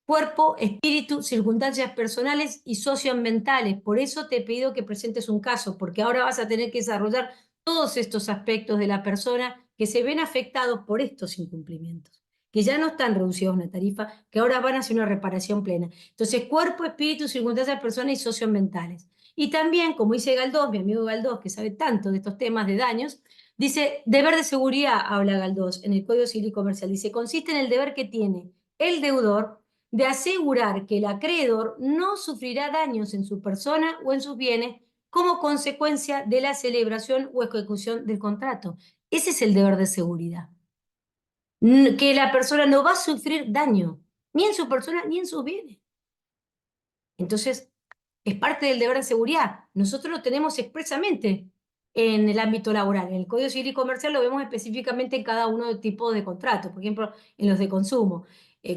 cuerpo, espíritu, circunstancias personales y socioambientales. Por eso te he pedido que presentes un caso, porque ahora vas a tener que desarrollar todos estos aspectos de la persona que se ven afectados por estos incumplimientos, que ya no están reducidos a una tarifa, que ahora van a hacer una reparación plena. Entonces, cuerpo, espíritu, circunstancias personales y socioambientales. Y también, como dice Galdós, mi amigo Galdós, que sabe tanto de estos temas de daños, dice, deber de seguridad, habla Galdós en el Código Civil y Comercial. Dice, consiste en el deber que tiene el deudor de asegurar que el acreedor no sufrirá daños en su persona o en sus bienes como consecuencia de la celebración o ejecución del contrato. Ese es el deber de seguridad. Que la persona no va a sufrir daño, ni en su persona ni en sus bienes. Entonces, es parte del deber de seguridad. Nosotros lo tenemos expresamente en el ámbito laboral. En el Código Civil y Comercial lo vemos específicamente en cada uno de tipos de contratos, por ejemplo, en los de consumo,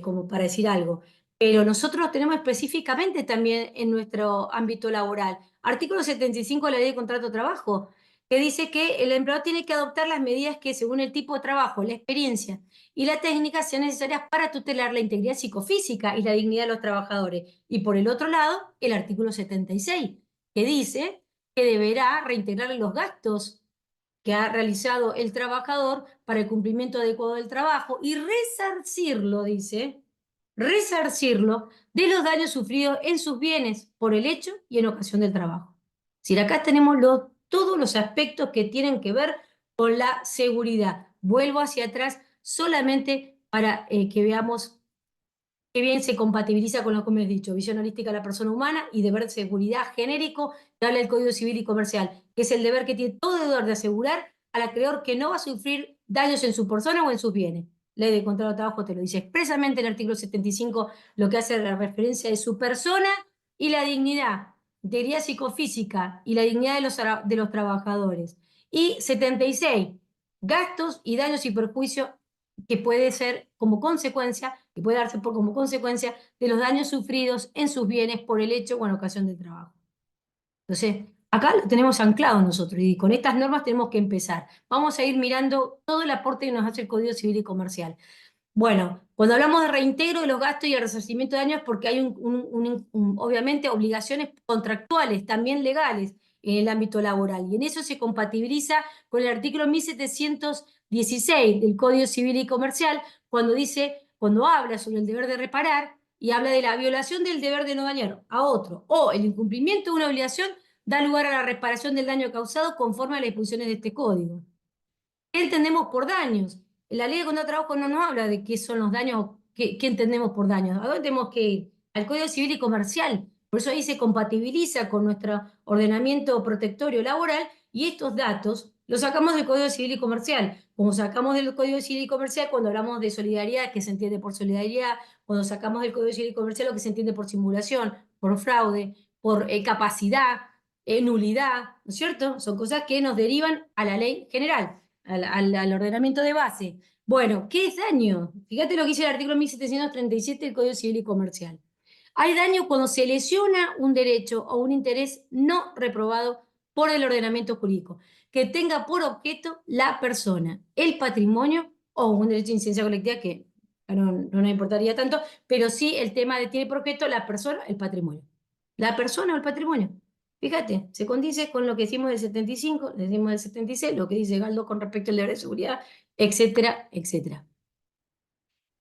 como para decir algo. Pero nosotros lo tenemos específicamente también en nuestro ámbito laboral. Artículo 75 de la Ley de Contrato de Trabajo, que dice que el empleador tiene que adoptar las medidas que, según el tipo de trabajo, la experiencia y la técnica, sean necesarias para tutelar la integridad psicofísica y la dignidad de los trabajadores. Y por el otro lado, el artículo 76, que dice que deberá reintegrar los gastos que ha realizado el trabajador para el cumplimiento adecuado del trabajo y resarcirlo, dice, resarcirlo de los daños sufridos en sus bienes por el hecho y en ocasión del trabajo. Si acá tenemos todos los aspectos que tienen que ver con la seguridad. Vuelvo hacia atrás solamente para que veamos qué bien se compatibiliza con lo que me has dicho, visión holística de la persona humana y deber de seguridad genérico que habla el Código Civil y Comercial, que es el deber que tiene todo deudor de asegurar al acreedor que no va a sufrir daños en su persona o en sus bienes. Ley de Contrato de Trabajo te lo dice expresamente en el artículo 75, lo que hace la referencia de su persona y la dignidad, integridad psicofísica y la dignidad de los trabajadores. Y 76, gastos y daños y perjuicios que puede ser como consecuencia, que puede darse como consecuencia de los daños sufridos en sus bienes por el hecho o en ocasión del trabajo. Entonces, acá lo tenemos anclado nosotros y con estas normas tenemos que empezar. Vamos a ir mirando todo el aporte que nos hace el Código Civil y Comercial. Bueno, cuando hablamos de reintegro de los gastos y el resarcimiento de daños, porque hay obviamente obligaciones contractuales, también legales. en el ámbito laboral. Y en eso se compatibiliza con el artículo 1716 del Código Civil y Comercial, cuando habla sobre el deber de reparar y habla de la violación del deber de no dañar a otro o el incumplimiento de una obligación da lugar a la reparación del daño causado conforme a las disposiciones de este código. ¿Qué entendemos por daños? La ley de contrato de trabajo no nos habla de qué son los daños, qué entendemos por daños. ¿A dónde tenemos que ir? Al Código Civil y Comercial. Por eso ahí se compatibiliza con nuestro ordenamiento protectorio laboral y estos datos los sacamos del Código Civil y Comercial. Como sacamos del Código Civil y Comercial cuando hablamos de solidaridad, que se entiende por solidaridad, cuando sacamos del Código Civil y Comercial lo que se entiende por simulación, por fraude, por capacidad, nulidad, ¿no es cierto? Son cosas que nos derivan a la ley general. Al ordenamiento de base. Bueno, ¿qué es daño? Fíjate lo que dice el artículo 1737 del Código Civil y Comercial. Hay daño cuando se lesiona un derecho o un interés no reprobado por el ordenamiento jurídico, que tenga por objeto la persona, el patrimonio o un derecho de incidencia colectiva que no nos importaría tanto, pero sí el tema de tiene por objeto la persona, el patrimonio. La persona o el patrimonio. Fíjate, se condice con lo que decimos del 75, decimos del 76, lo que dice Galdo con respecto al deber de seguridad, etcétera, etcétera.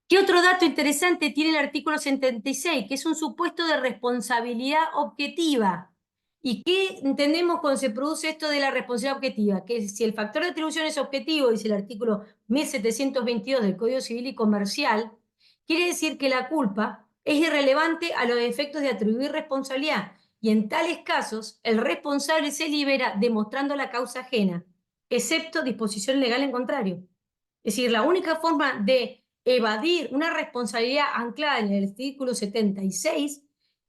¿Qué otro dato interesante tiene el artículo 76? Que es un supuesto de responsabilidad objetiva. ¿Y qué entendemos cuando se produce esto de la responsabilidad objetiva? Que si el factor de atribución es objetivo, dice el artículo 1722 del Código Civil y Comercial, quiere decir que la culpa es irrelevante a los efectos de atribuir responsabilidad. Y en tales casos, el responsable se libera demostrando la causa ajena, excepto disposición legal en contrario. Es decir, la única forma de evadir una responsabilidad anclada en el artículo 76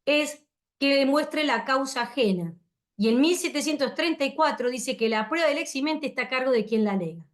es que demuestre la causa ajena. Y en 1734 dice que la prueba del eximente está a cargo de quien la alega.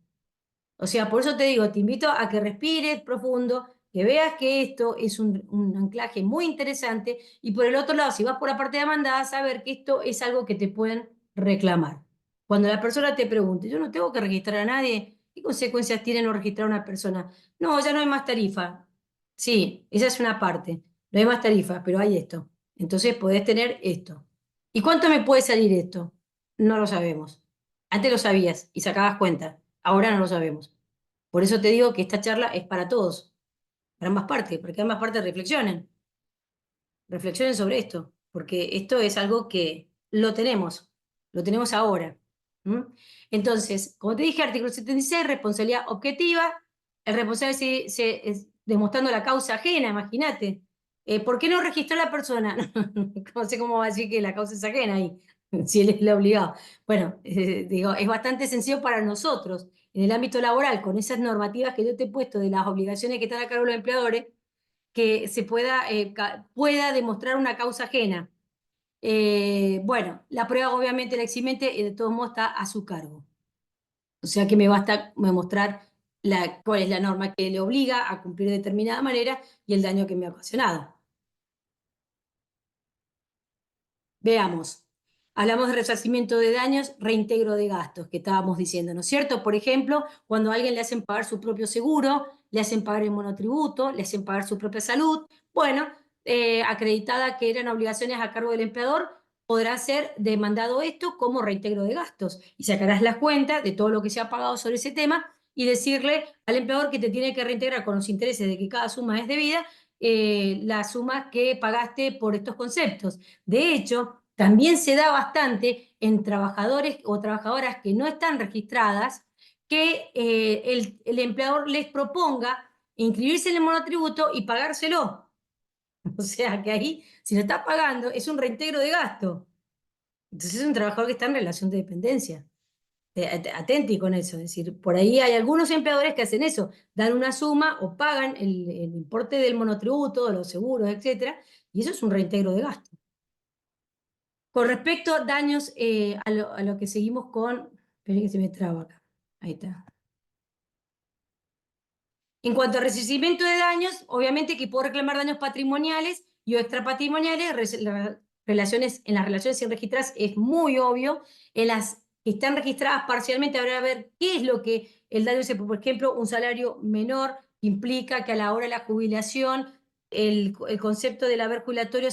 O sea, por eso te digo, te invito a que respires profundo, que veas que esto es un anclaje muy interesante, y por el otro lado, si vas por la parte demandada, saber que esto es algo que te pueden reclamar. Cuando la persona te pregunte, yo no tengo que registrar a nadie, ¿qué consecuencias tiene no registrar a una persona? No, ya no hay más tarifa. Sí, esa es una parte. No hay más tarifa, pero hay esto. Entonces podés tener esto. ¿Y cuánto me puede salir esto? No lo sabemos. Antes lo sabías y sacabas cuenta. Ahora no lo sabemos. Por eso te digo que esta charla es para todos, para ambas partes, para que ambas partes reflexionen. Reflexionen sobre esto, porque esto es algo que lo tenemos ahora. ¿Mm? Entonces, como te dije, artículo 76, responsabilidad objetiva. El responsable demostrando la causa ajena, imagínate. ¿Por qué no registró a la persona? No sé cómo va a decir que la causa es ajena ahí, si él es el obligado. Bueno, digo, es bastante sencillo para nosotros, en el ámbito laboral, con esas normativas que yo te he puesto de las obligaciones que están a cargo de los empleadores, que se pueda demostrar una causa ajena. Bueno, la prueba obviamente el eximente de todos modos está a su cargo. O sea que me basta mostrar cuál es la norma que le obliga a cumplir de determinada manera y el daño que me ha ocasionado. Veamos. Hablamos de resarcimiento de daños, reintegro de gastos, que estábamos diciendo, ¿no es cierto? Por ejemplo, cuando a alguien le hacen pagar su propio seguro, le hacen pagar el monotributo, le hacen pagar su propia salud, bueno, acreditada que eran obligaciones a cargo del empleador, podrá ser demandado esto como reintegro de gastos y sacarás las cuentas de todo lo que se ha pagado sobre ese tema y decirle al empleador que te tiene que reintegrar con los intereses de que cada suma es debida, la suma que pagaste por estos conceptos. De hecho, también se da bastante en trabajadores o trabajadoras que no están registradas, que el empleador les proponga inscribirse en el monotributo y pagárselo. O sea que ahí, si lo está pagando, es un reintegro de gasto. Entonces es un trabajador que está en relación de dependencia. Atenti con eso, es decir, por ahí hay algunos empleadores que hacen eso, dan una suma o pagan el importe del monotributo, de los seguros, etcétera, y eso es un reintegro de gasto. Con respecto a daños, a lo que seguimos con, esperen que se me traba acá, ahí está. En cuanto al resarcimiento de daños, obviamente que puedo reclamar daños patrimoniales y o extrapatrimoniales, en las relaciones sin registradas es muy obvio, en las que están registradas parcialmente habrá que ver qué es lo que el daño es, por ejemplo, un salario menor implica que a la hora de la jubilación el concepto del haber jubilatorio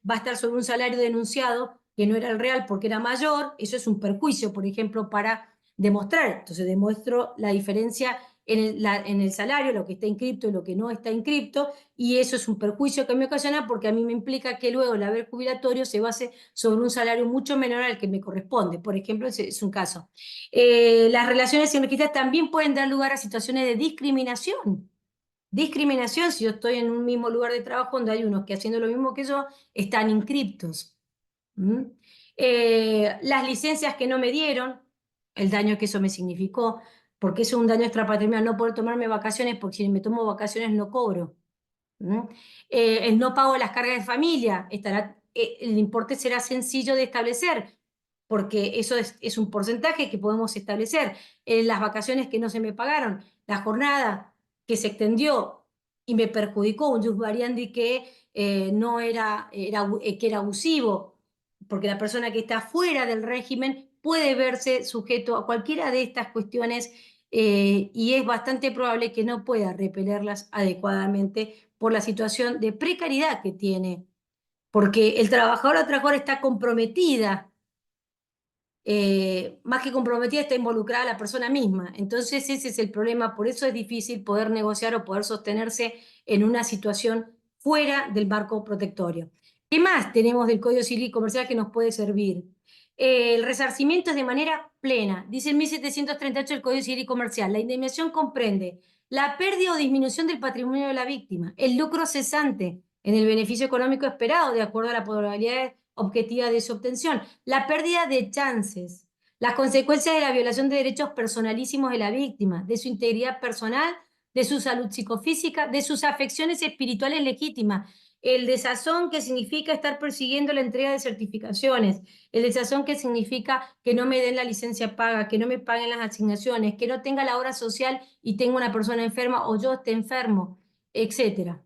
va a estar sobre un salario denunciado que no era el real porque era mayor, eso es un perjuicio, por ejemplo, para demostrar. Entonces demuestro la diferencia en el salario, lo que está inscripto y lo que no está inscripto, y eso es un perjuicio que me ocasiona porque a mí me implica que luego el haber jubilatorio se base sobre un salario mucho menor al que me corresponde. Por ejemplo, ese es un caso. Las relaciones enriquecidas también pueden dar lugar a situaciones de discriminación. Discriminación si yo estoy en un mismo lugar de trabajo donde hay unos que haciendo lo mismo que yo están inscriptos. ¿Mm? Las licencias que no me dieron, el daño que eso me significó, porque eso es un daño extrapatrimonial, no poder tomarme vacaciones porque si me tomo vacaciones no cobro. ¿Mm? El no pago de las cargas de familia, el importe será sencillo de establecer, porque eso es un porcentaje que podemos establecer. Las vacaciones que no se me pagaron, la jornada que se extendió y me perjudicó, un jus variandi que no que era abusivo, porque la persona que está fuera del régimen puede verse sujeto a cualquiera de estas cuestiones y es bastante probable que no pueda repelerlas adecuadamente por la situación de precariedad que tiene, porque el trabajador o trabajadora está comprometida, más que comprometida está involucrada la persona misma. Entonces ese es el problema, por eso es difícil poder negociar o poder sostenerse en una situación fuera del marco protectorio. ¿Qué más tenemos del Código Civil y Comercial que nos puede servir? El resarcimiento es de manera plena. Dice el 1738 del Código Civil y Comercial. La indemnización comprende la pérdida o disminución del patrimonio de la víctima, el lucro cesante en el beneficio económico esperado de acuerdo a la probabilidad objetiva de su obtención, la pérdida de chances, las consecuencias de la violación de derechos personalísimos de la víctima, de su integridad personal, de su salud psicofísica, de sus afecciones espirituales legítimas, el desazón que significa estar persiguiendo la entrega de certificaciones, el desazón que significa que no me den la licencia paga, que no me paguen las asignaciones, que no tenga la obra social y tenga una persona enferma o yo esté enfermo, etcétera.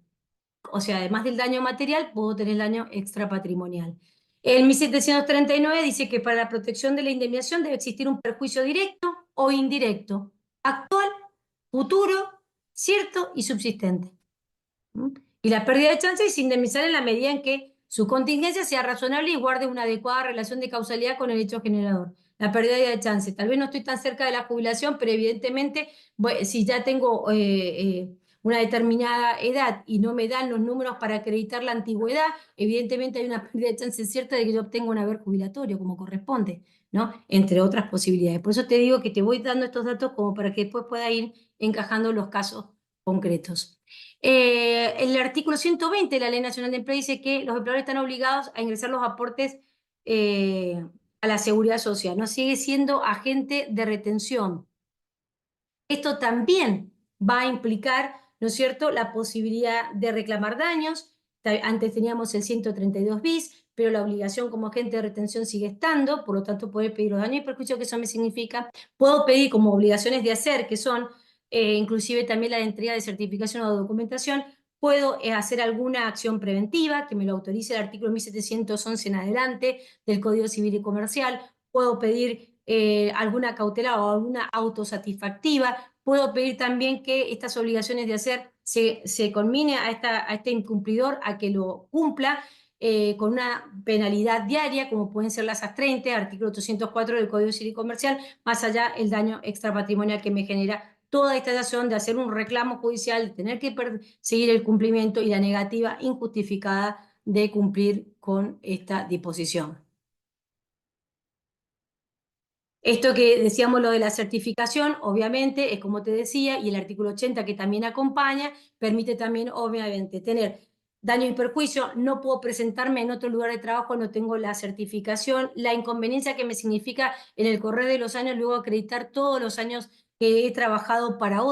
O sea, además del daño material, puedo tener daño extrapatrimonial. El 1739 dice que para la protección de la indemnización debe existir un perjuicio directo o indirecto, actual, futuro, cierto y subsistente. Y la pérdida de chance es indemnizar en la medida en que su contingencia sea razonable y guarde una adecuada relación de causalidad con el hecho generador. La pérdida de chance. Tal vez no estoy tan cerca de la jubilación, pero evidentemente, si ya tengo una determinada edad y no me dan los números para acreditar la antigüedad, evidentemente hay una pérdida de chance cierta de que yo obtenga un haber jubilatorio como corresponde, ¿no? Entre otras posibilidades. Por eso te digo que te voy dando estos datos como para que después pueda ir encajando los casos concretos. El artículo 120 de la Ley Nacional de Empleo dice que los empleadores están obligados a ingresar los aportes a la seguridad social, no sigue siendo agente de retención. Esto también va a implicar, ¿no es cierto?, la posibilidad de reclamar daños. Antes teníamos el 132 bis, pero la obligación como agente de retención sigue estando, por lo tanto poder pedir los daños y perjuicios que eso me significa. Puedo pedir como obligaciones de hacer, que son inclusive también la de entrega de certificación o documentación. Puedo hacer alguna acción preventiva, que me lo autorice el artículo 1711 en adelante del Código Civil y Comercial. Puedo pedir alguna cautela o alguna autosatisfactiva. Puedo pedir también que estas obligaciones de hacer se conmine a este incumplidor a que lo cumpla con una penalidad diaria, como pueden ser las AS30, artículo 804 del Código Civil y Comercial, más allá el daño extrapatrimonial que me genera toda esta acción de hacer un reclamo judicial, de tener que seguir el cumplimiento y la negativa injustificada de cumplir con esta disposición. Esto que decíamos, lo de la certificación, obviamente, es como te decía, y el artículo 80 que también acompaña, permite también, obviamente, tener daño y perjuicio. No puedo presentarme en otro lugar de trabajo, no tengo la certificación. La inconveniencia que me significa en el correr de los años, luego acreditar todos los años que he trabajado para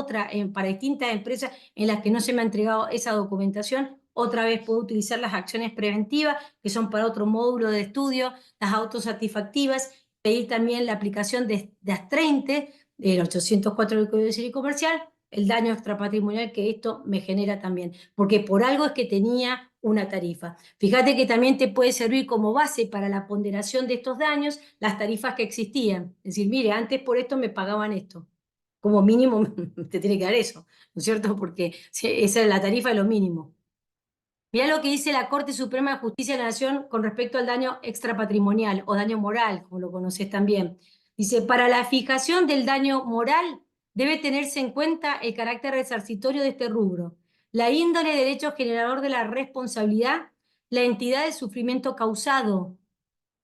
para distintas empresas en las que no se me ha entregado esa documentación. Otra vez puedo utilizar las acciones preventivas, que son para otro módulo de estudio, las autosatisfactivas. Pedir también la aplicación de AS30, del 804 del Código Civil y Comercial, el daño extrapatrimonial que esto me genera también, porque por algo es que tenía una tarifa. Fíjate que también te puede servir como base para la ponderación de estos daños las tarifas que existían. Es decir, mire, antes por esto me pagaban esto. Como mínimo te tiene que dar eso, ¿no es cierto? Porque esa es la tarifa de lo mínimo. Mirá lo que dice la Corte Suprema de Justicia de la Nación con respecto al daño extrapatrimonial o daño moral, como lo conoces también. Dice, para la fijación del daño moral debe tenerse en cuenta el carácter resarcitorio de este rubro, la índole de derecho generador de la responsabilidad, la entidad del sufrimiento causado,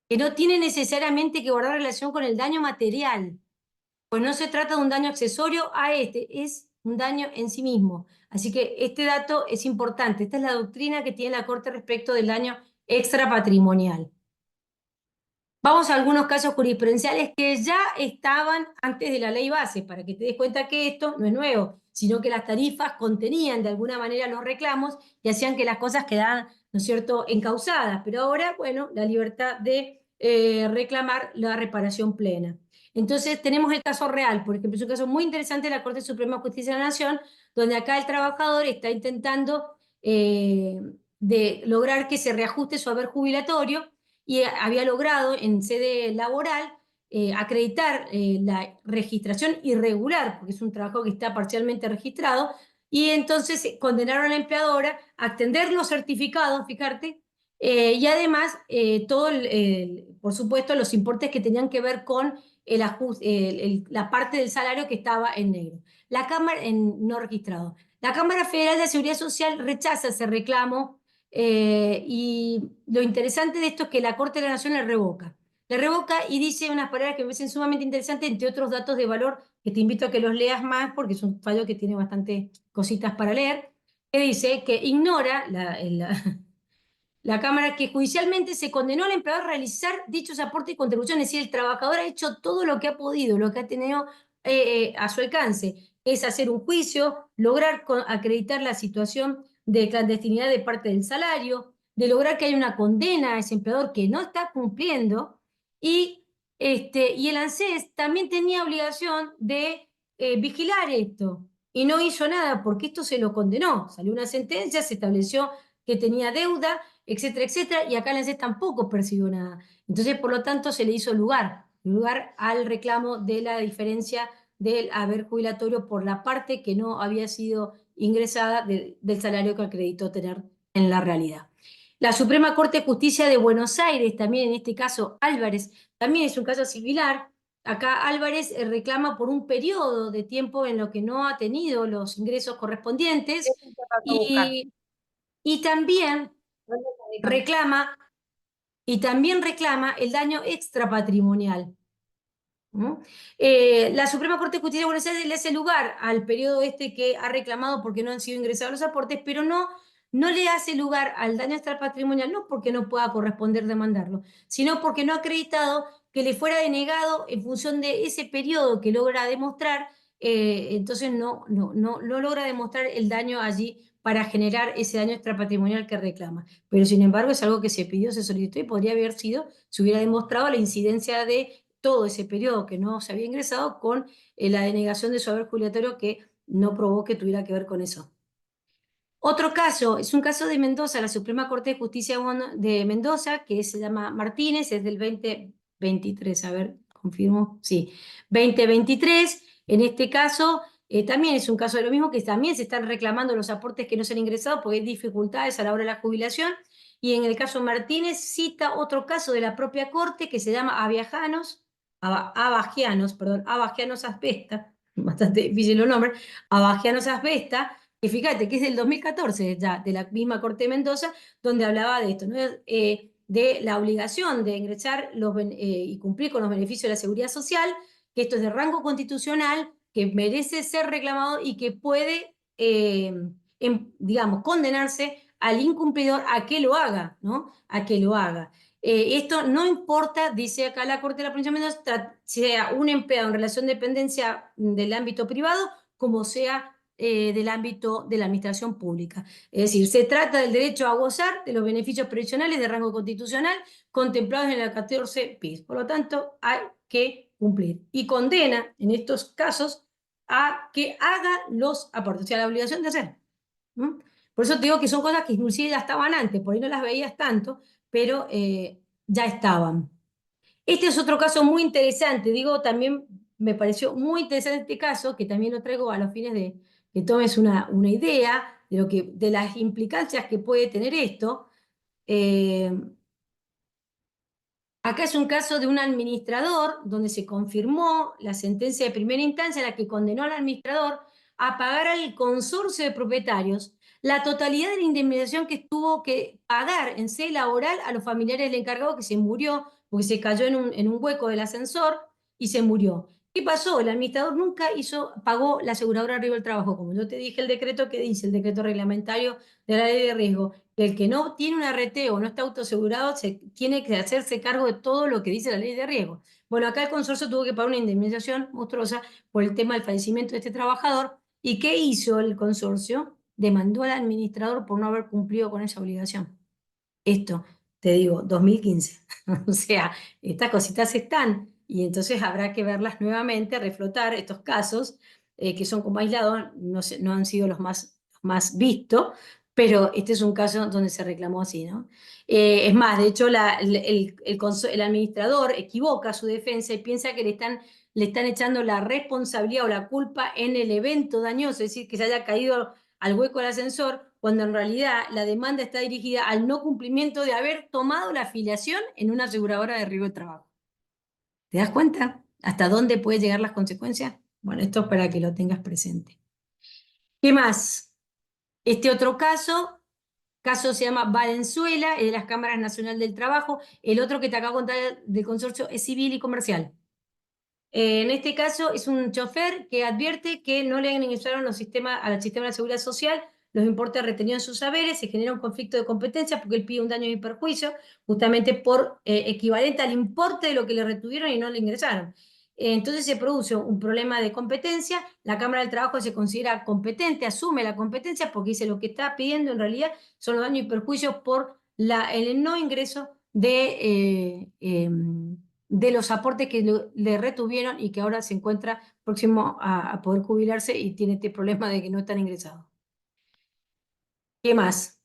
que no tiene necesariamente que guardar relación con el daño material, pues no se trata de un daño accesorio a este, es un daño en sí mismo. Así que este dato es importante. Esta es la doctrina que tiene la Corte respecto del daño extrapatrimonial. Vamos a algunos casos jurisprudenciales que ya estaban antes de la ley base, para que te des cuenta que esto no es nuevo, sino que las tarifas contenían de alguna manera los reclamos y hacían que las cosas quedaran, ¿no es cierto?, encausadas. Pero ahora, bueno, la libertad de reclamar la reparación plena. Entonces tenemos el caso real, por ejemplo, es un caso muy interesante de la Corte Suprema de Justicia de la Nación, donde acá el trabajador está intentando de lograr que se reajuste su haber jubilatorio y había logrado en sede laboral acreditar la registración irregular, porque es un trabajo que está parcialmente registrado, y entonces condenaron a la empleadora a extender los certificados, fíjate, y además por supuesto, los importes que tenían que ver con el ajuste, la parte del salario que estaba en negro. La Cámara, no registrado. La Cámara Federal de Seguridad Social rechaza ese reclamo y lo interesante de esto es que la Corte de la Nación le revoca. Le revoca y dice unas palabras que me parecen sumamente interesantes, entre otros datos de valor que te invito a que los leas más porque es un fallo que tiene bastante cositas para leer, que dice que ignora la Cámara que judicialmente se condenó al empleador a realizar dichos aportes y contribuciones. Es decir, el trabajador ha hecho todo lo que ha podido, lo que ha tenido a su alcance, es hacer un juicio, lograr acreditar la situación de clandestinidad de parte del salario, de lograr que haya una condena a ese empleador que no está cumpliendo, y el ANSES también tenía obligación de vigilar esto, y no hizo nada porque esto se lo condenó. Salió una sentencia, se estableció que tenía deuda, etcétera, etcétera, y acá el ANSES tampoco percibió nada. Entonces, por lo tanto, se le hizo lugar al reclamo de la diferencia del haber jubilatorio por la parte que no había sido ingresada del salario que acreditó tener en la realidad. La Suprema Corte de Justicia de Buenos Aires, también en este caso Álvarez, también es un caso similar. Acá Álvarez reclama por un periodo de tiempo en lo que no ha tenido los ingresos correspondientes y también reclama el daño extrapatrimonial. ¿No? La Suprema Corte de Justicia de Buenos Aires le hace lugar al periodo este que ha reclamado porque no han sido ingresados los aportes, pero no le hace lugar al daño extrapatrimonial, no porque no pueda corresponder demandarlo, sino porque no ha acreditado que le fuera denegado en función de ese periodo que logra demostrar, entonces no logra demostrar el daño allí para generar ese daño extrapatrimonial que reclama. Pero sin embargo es algo que se pidió, se solicitó y podría haber sido, si hubiera demostrado la incidencia de todo ese periodo que no se había ingresado con la denegación de su haber jubilatorio que no probó que tuviera que ver con eso. Otro caso, es un caso de Mendoza, la Suprema Corte de Justicia de Mendoza, que se llama Martínez, es del 2023, a ver, confirmo, sí, 2023, en este caso también es un caso de lo mismo, que también se están reclamando los aportes que no se han ingresado porque hay dificultades a la hora de la jubilación, y en el caso Martínez cita otro caso de la propia Corte que se llama Abagianos Asbesta, bastante difícil los nombres, Abagianos Asbesta, que fíjate que es del 2014 ya, de la misma Corte de Mendoza, donde hablaba de esto, ¿no? De la obligación de ingresar y cumplir con los beneficios de la seguridad social, que esto es de rango constitucional, que merece ser reclamado y que puede, digamos, condenarse al incumplidor a que lo haga, ¿no? A que lo haga. Esto no importa, dice acá la Corte de la Provincia de Mendoza, sea un empleado en relación de dependencia del ámbito privado, como sea del ámbito de la administración pública. Es decir, se trata del derecho a gozar de los beneficios previsionales de rango constitucional contemplados en la 14 bis. Por lo tanto, hay que cumplir. Y condena, en estos casos, a que haga los aportes, o sea, la obligación de hacer. ¿Mm? Por eso te digo que son cosas que inclusive ya estaban antes, por ahí no las veías tanto, pero ya estaban. Este es otro caso muy interesante, digo, también me pareció muy interesante este caso, que también lo traigo a los fines de que tomes una idea de las implicancias que puede tener esto. Acá es un caso de un administrador donde se confirmó la sentencia de primera instancia en la que condenó al administrador a pagar al consorcio de propietarios la totalidad de la indemnización que tuvo que pagar en sede laboral a los familiares del encargado que se murió porque se cayó en un hueco del ascensor y se murió. ¿Qué pasó? El administrador nunca pagó la aseguradora de riesgo del trabajo. Como yo te dije, el decreto que dice, el decreto reglamentario de la ley de riesgo, que el que no tiene una RT o no está autoasegurado tiene que hacerse cargo de todo lo que dice la ley de riesgo. Bueno, acá el consorcio tuvo que pagar una indemnización monstruosa por el tema del fallecimiento de este trabajador. ¿Y qué hizo el consorcio? Demandó al administrador por no haber cumplido con esa obligación. Esto, te digo, 2015. O sea, estas cositas están y entonces habrá que verlas nuevamente, reflotar estos casos que son como aislados, no han sido los más vistos, pero este es un caso donde se reclamó así, ¿no? Es más, de hecho, el administrador equivoca su defensa y piensa que le están echando la responsabilidad o la culpa en el evento dañoso, es decir, que se haya caído al hueco del ascensor, cuando en realidad la demanda está dirigida al no cumplimiento de haber tomado la afiliación en una aseguradora de riesgo de trabajo. ¿Te das cuenta hasta dónde pueden llegar las consecuencias? Bueno, esto es para que lo tengas presente. ¿Qué más? Este otro caso se llama Valenzuela, es de las Cámaras Nacional del Trabajo. El otro que te acabo de contar del consorcio es civil y comercial. En este caso es un chofer que advierte que no le ingresaron al sistema de la seguridad social los importes retenidos en sus saberes, se genera un conflicto de competencia porque él pide un daño y perjuicio justamente por equivalente al importe de lo que le retuvieron y no le ingresaron. Entonces se produce un problema de competencia, la Cámara del Trabajo se considera competente, asume la competencia porque dice lo que está pidiendo en realidad son los daños y perjuicios por el no ingreso de los aportes que le retuvieron y que ahora se encuentra próximo a poder jubilarse y tiene este problema de que no están ingresados. ¿Qué más?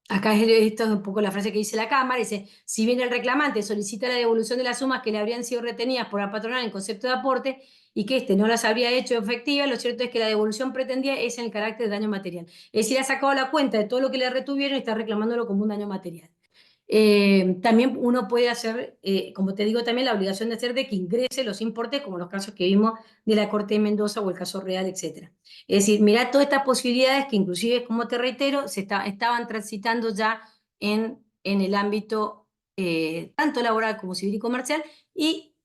Acá esto es un poco la frase que dice la Cámara, dice, si bien el reclamante solicita la devolución de las sumas que le habrían sido retenidas por la patronal en concepto de aporte y que éste no las habría hecho efectivas, lo cierto es que la devolución pretendida es en el carácter de daño material. Es decir, ha sacado la cuenta de todo lo que le retuvieron y está reclamándolo como un daño material. También uno puede hacer, como te digo, también la obligación de hacer de que ingrese los importes, como los casos que vimos de la Corte de Mendoza o el caso Real, etc. Es decir, mirá todas estas posibilidades que inclusive, como te reitero, estaban transitando ya en el ámbito tanto laboral como civil y comercial y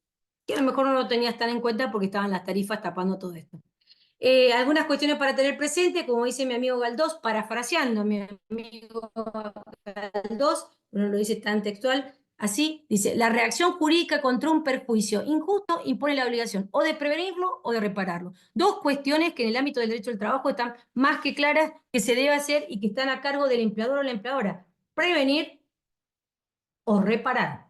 que a lo mejor no lo tenías tan en cuenta porque estaban las tarifas tapando todo esto. Algunas cuestiones para tener presente, como dice mi amigo Galdós, parafraseando a mi amigo Galdós, no lo dice tan textual, así, dice, la reacción jurídica contra un perjuicio injusto impone la obligación o de prevenirlo o de repararlo. Dos cuestiones que en el ámbito del derecho del trabajo están más que claras que se debe hacer y que están a cargo del empleador o la empleadora. Prevenir o reparar.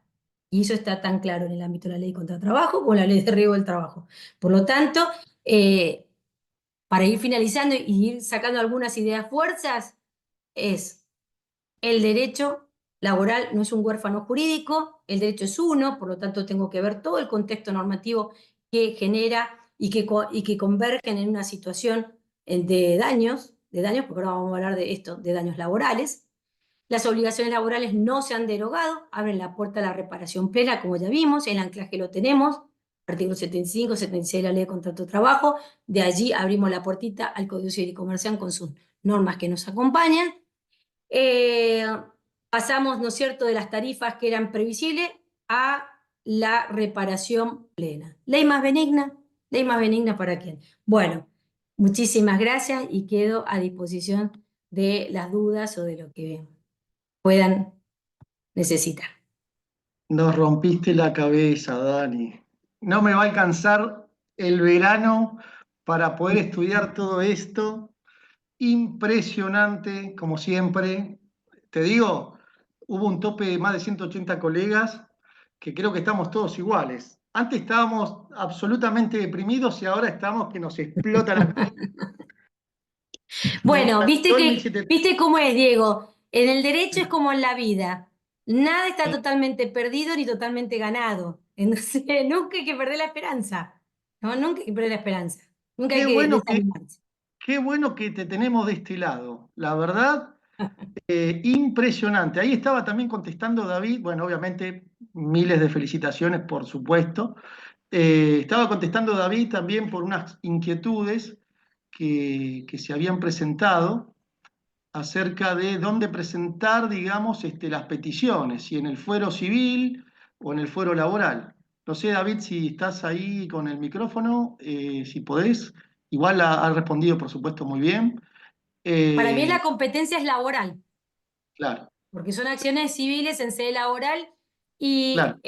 Y eso está tan claro en el ámbito de la ley contra el trabajo como en la ley de riesgo del trabajo. Por lo tanto, para ir finalizando y ir sacando algunas ideas fuerzas, es el derecho laboral no es un huérfano jurídico, el derecho es uno, por lo tanto tengo que ver todo el contexto normativo que genera y que convergen en una situación de daños, porque ahora vamos a hablar de esto, de daños laborales. Las obligaciones laborales no se han derogado, abren la puerta a la reparación plena, como ya vimos, el anclaje lo tenemos, artículo 75, 76 de la Ley de Contrato de Trabajo, de allí abrimos la puertita al Código Civil y Comercial con sus normas que nos acompañan. Pasamos, ¿no es cierto?, de las tarifas que eran previsibles a la reparación plena. Ley más benigna para quién. Bueno, muchísimas gracias y quedo a disposición de las dudas o de lo que puedan necesitar. Nos rompiste la cabeza, Dani. No me va a alcanzar el verano para poder estudiar todo esto. Impresionante, como siempre. Te digo, hubo un tope de más de 180 colegas que creo que estamos todos iguales. Antes estábamos absolutamente deprimidos y ahora estamos que nos explota la cabeza. Bueno, viste Todo el 1700. viste cómo es, Diego. En el derecho es como en la vida. Nada está totalmente perdido ni totalmente ganado. Entonces, nunca hay que perder la esperanza. No, nunca hay que perder la esperanza. Nunca hay Qué que bueno que desanimarse. qué bueno que te tenemos de este lado. La verdad, impresionante. Ahí estaba también contestando David, bueno, obviamente miles de felicitaciones, por supuesto. Estaba contestando David también por unas inquietudes que se habían presentado acerca de dónde presentar, digamos, las peticiones, si en el fuero civil o en el fuero laboral. No sé, David, si estás ahí con el micrófono, si podés. Igual ha respondido, por supuesto, muy bien. Para mí Eh, la competencia es laboral, claro, porque son acciones civiles en sede laboral y claro,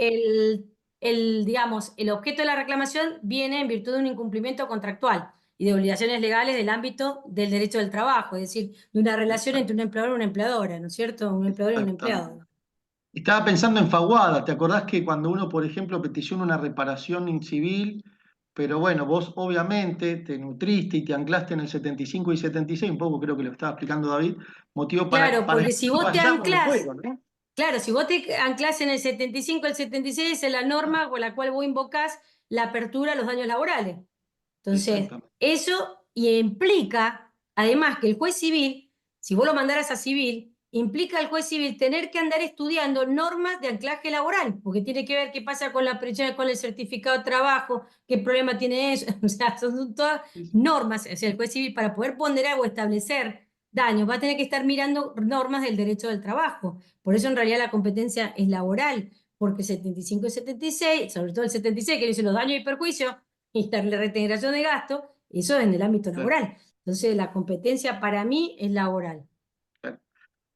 digamos, el objeto de la reclamación viene en virtud de un incumplimiento contractual y de obligaciones legales del ámbito del derecho del trabajo, es decir, de una relación entre un empleador y una empleadora, ¿no es cierto? Un empleador y un exactamente. empleado. Estaba pensando en Faguada, ¿te acordás que cuando uno, por ejemplo, peticiona una reparación in civil, pero bueno, vos obviamente te nutriste y te anclaste en el 75 y 76, un poco creo que lo estaba explicando David, motivo Claro, para porque que si no vos te vayamos de anclás, juego, ¿no? claro, si vos te anclás en el 75, el 76 es la norma con la cual vos invocás la apertura a los daños laborales. Entonces, Exactamente. eso implica, además, que el juez civil, si vos lo mandaras a civil, implica al juez civil tener que andar estudiando normas de anclaje laboral, porque tiene que ver qué pasa con la presión, con el certificado de trabajo, qué problema tiene eso. O sea, son todas Sí, sí. normas. O sea, el juez civil, para poder ponderar o establecer daños, va a tener que estar mirando normas del derecho del trabajo. Por eso, en realidad, la competencia es laboral, porque 75 y 76, sobre todo el 76, que dice los daños y perjuicios, y la reintegración de gasto, eso es en el ámbito Claro, laboral. Entonces, la competencia para mí es laboral. claro.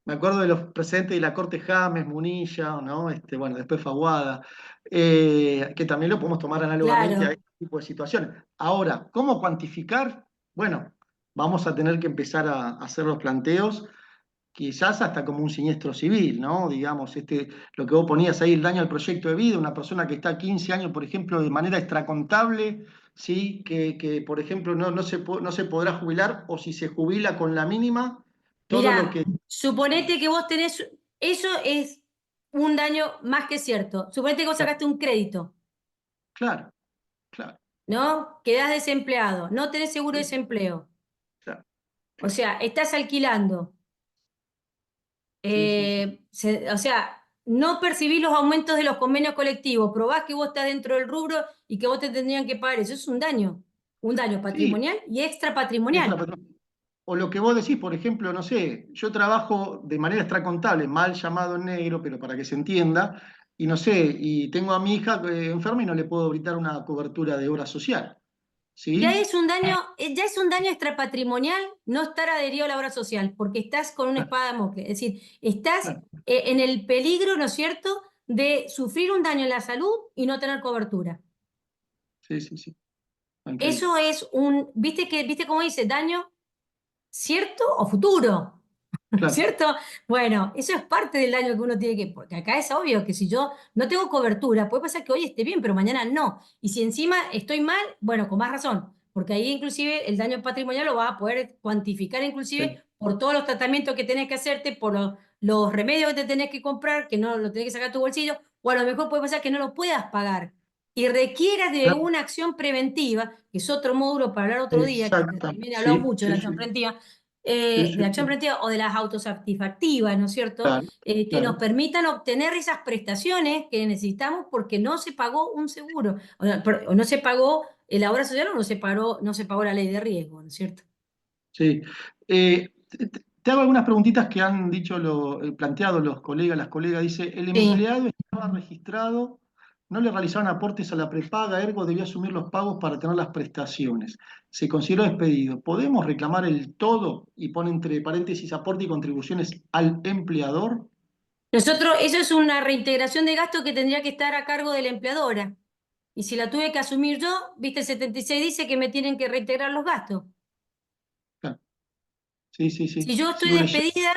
Me acuerdo de los precedentes de la Corte James, Munilla, ¿no? Bueno, después Faguada, que también lo podemos tomar análogamente a Claro. este tipo de situaciones. Ahora, ¿cómo cuantificar? Bueno, vamos a tener que empezar a hacer los planteos, quizás hasta como un siniestro civil, ¿no? Digamos, lo que vos ponías ahí, el daño al proyecto de vida, una persona que está 15 años, por ejemplo, de manera extracontable, ¿sí? Por ejemplo, no se podrá jubilar, o si se jubila con la mínima, todo lo que... Mirá, suponete que vos tenés, eso es un daño más que cierto. Suponete que vos Claro, sacaste un crédito, claro, claro, ¿no? Quedás desempleado, no tenés seguro de sí, desempleo. claro, O claro. sea, estás alquilando. Sí, sí, sí, O sea, no percibís los aumentos de los convenios colectivos, probás que vos estás dentro del rubro y que vos te tendrían que pagar. Eso es un daño sí, patrimonial y extra es patrimonial. o lo que vos decís, por ejemplo, no sé, yo trabajo de manera extracontable, mal llamado en negro, pero para que se entienda, y no sé, y tengo a mi hija enferma y no le puedo brindar una cobertura de obra social, ¿sí? Ya es un daño extrapatrimonial no estar adherido a la obra social, porque estás con una espada de Damocles. Es decir, estás Claro, en el peligro, ¿no es cierto?, de sufrir un daño en la salud y no tener cobertura. sí, sí, sí, entiendo. Eso es viste cómo dice, daño cierto o futuro. Claro, ¿Cierto? Bueno, eso es parte del daño que uno tiene que, porque acá es obvio que si yo no tengo cobertura, puede pasar que hoy esté bien, pero mañana no. Y si encima estoy mal, bueno, con más razón, porque ahí inclusive el daño patrimonial lo vas a poder cuantificar sí, inclusive por todos los tratamientos que tenés que hacerte, por los remedios que te tenés que comprar, que no lo tenés que sacar de tu bolsillo, o a lo mejor puede pasar que no lo puedas pagar y requieras de claro, una acción preventiva, que es otro módulo para hablar otro día, que exactamente, también he hablado sí, mucho de sí, la acción sí, preventiva, sí, de sí, la acción sí, preventiva o de las autosatisfactivas, ¿no es cierto? claro, Que nos claro, permitan obtener esas prestaciones que necesitamos porque no se pagó un seguro, o no se pagó la obra social o no se pagó la ley de riesgo, ¿no es cierto? sí. Te hago algunas preguntitas que han dicho, planteado los colegas, las colegas. Dice, el Sí. empleado estaba registrado, no le realizaban aportes a la prepaga, ergo debía asumir los pagos para tener las prestaciones. Se consideró despedido. ¿Podemos reclamar el todo? Y pone entre paréntesis aporte y contribuciones al empleador. Eso es una reintegración de gasto que tendría que estar a cargo de la empleadora. Y si la tuve que asumir yo, viste, el 76 dice que me tienen que reintegrar los gastos. Claro. Sí, sí, Si sí. yo estoy Sigo leyendo. despedida,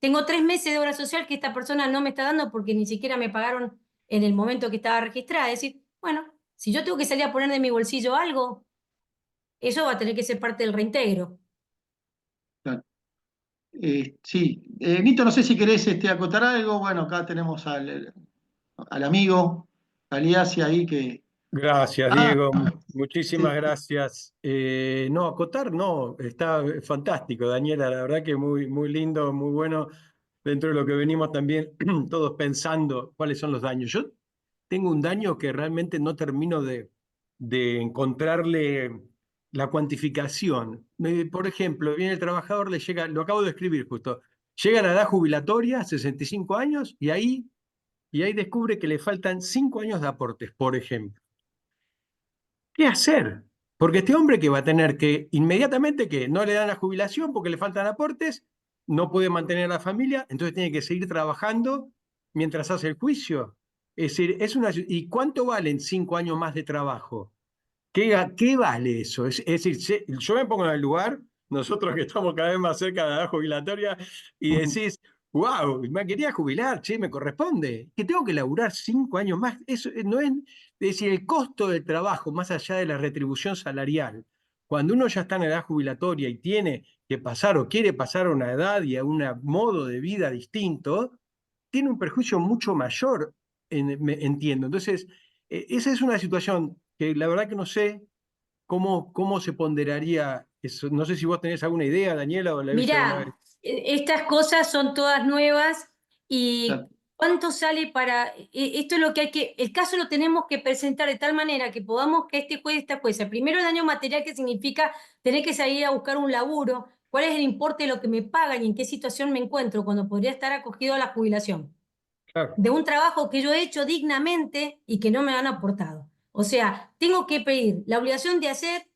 tengo 3 meses de obra social que esta persona no me está dando porque ni siquiera me pagaron en el momento que estaba registrada. Es decir, bueno, si yo tengo que salir a poner de mi bolsillo algo, eso va a tener que ser parte del reintegro. Claro. Sí. Nito, no sé si querés acotar algo. Bueno, acá tenemos al amigo Aliasia ahí Gracias, Ah, Diego. Muchísimas sí. gracias. No, acotar no, está fantástico, Daniela. La verdad que muy, muy lindo, muy bueno. Dentro de lo que venimos también todos pensando cuáles son los daños. Yo tengo un daño que realmente no termino de encontrarle la cuantificación. Por ejemplo, viene el trabajador, le llega, lo acabo de escribir justo, llega a la edad jubilatoria, 65 años, y ahí descubre que le faltan 5 años de aportes, por ejemplo. ¿Qué hacer? Porque este hombre que va a tener que inmediatamente que no le dan la jubilación porque le faltan aportes, no puede mantener a la familia, entonces tiene que seguir trabajando mientras hace el juicio. Es decir, ¿y cuánto valen 5 años más de trabajo? ¿Qué vale eso? Es decir, yo me pongo en el lugar, nosotros que estamos cada vez más cerca de la edad jubilatoria, y decís, wow, me quería jubilar, che, me corresponde, que tengo que laburar 5 años más. Eso no es decir, el costo del trabajo, más allá de la retribución salarial, cuando uno ya está en edad jubilatoria y tiene que pasar o quiere pasar a una edad y a un modo de vida distinto, tiene un perjuicio mucho mayor, entiendo. Entonces, esa es una situación que la verdad que no sé cómo se ponderaría eso. No sé si vos tenés alguna idea, Daniela, o la viste alguna vez. Mirá, estas cosas son todas nuevas y Claro. ¿cuánto sale para...? Esto es lo que hay que... El caso lo tenemos que presentar de tal manera que podamos que este juez, esta jueza, primero el daño material, que significa tener que salir a buscar un laburo, cuál es el importe de lo que me pagan y en qué situación me encuentro cuando podría estar acogido a la jubilación Claro. de un trabajo que yo he hecho dignamente y que no me han aportado. O sea, tengo que pedir la obligación de hacer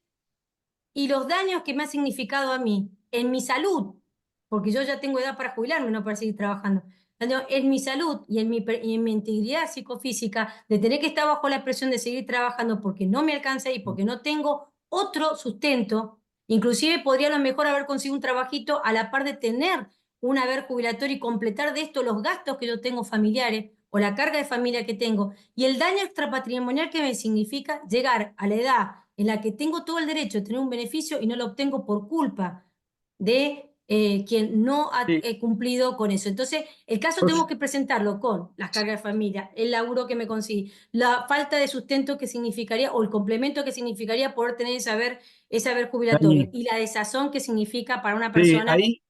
y los daños que me ha significado a mí en mi salud, porque yo ya tengo edad para jubilarme, no para seguir trabajando, en mi salud y en mi integridad psicofísica, de tener que estar bajo la presión de seguir trabajando porque no me alcanza y porque no tengo otro sustento, inclusive podría a lo mejor haber conseguido un trabajito a la par de tener un haber jubilatorio y completar de esto los gastos que yo tengo familiares o la carga de familia que tengo y el daño extrapatrimonial que me significa llegar a la edad en la que tengo todo el derecho de tener un beneficio y no lo obtengo por culpa de quien no ha Sí, cumplido con eso. Entonces, el caso tengo que presentarlo con las cargas de familia, el laburo que me conseguí, la falta de sustento que significaría o el complemento que significaría poder tener ese haber jubilatorio ahí, y la desazón que significa para una sí, persona ahí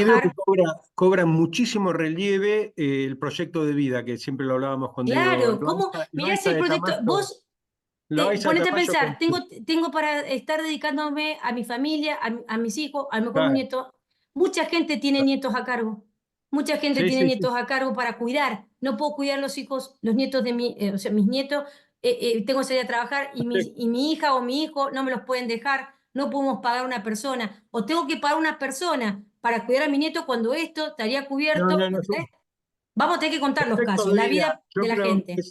veo que trabajar. cobra muchísimo relieve el proyecto de vida, que siempre lo hablábamos con Diego Claro, ¿cómo? Mirá si Loaiza el de proyecto, Tamayo, vos Loaiza de ponete a Tamayo pensar, tengo para estar dedicándome a mi familia, a mis hijos, a lo mejor un claro, nieto. Mucha gente tiene nietos a cargo. Mucha gente sí, tiene sí, sí, nietos a cargo para cuidar. No puedo cuidar los hijos, los nietos de o sea, mis nietos, tengo que salir a trabajar sí. y mi hija o mi hijo no me los pueden dejar. No podemos pagar una persona. O tengo que pagar una persona para cuidar a mi nieto cuando esto estaría No, cubierto. no, no, ¿Entendés? Vamos a tener que contar los proyecto casos, de la vida, vida yo de la creo que gente.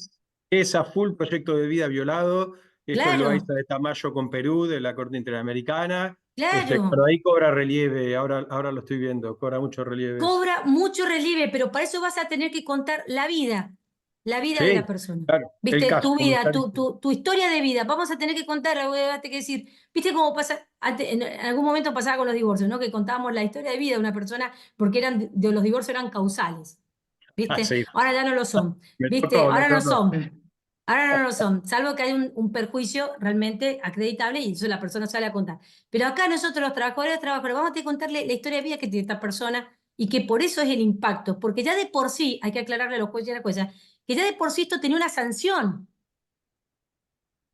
es a full proyecto de vida violado. Esto es Claro, Loaiza de Tamayo con Perú, de la Corte Interamericana. Pero claro. ahí cobra relieve, ahora lo estoy viendo, cobra mucho relieve eso. Cobra mucho relieve, pero para eso vas a tener que contar la vida de la Sí, persona. claro, el ¿Viste? caso, Tu como vida, está diciendo. tu historia de vida. Vamos a tener que contarla, voy a tener que decir, ¿viste cómo pasa? Antes, en algún momento pasaba con los divorcios, ¿no? Que contábamos la historia de vida de una persona porque de los divorcios eran causales. Ah, ¿Viste? sí, Ahora ya no lo son. me ¿Viste? tocó, me Ahora no tocó. son. Ahora no lo son, salvo que hay un perjuicio realmente acreditable y eso la persona sale a contar. Pero acá nosotros los trabajadores, vamos a tener que contarle la historia de vida que tiene esta persona y que por eso es el impacto, porque ya de por sí, hay que aclararle a los jueces y a la jueza, que ya de por sí esto tenía una sanción,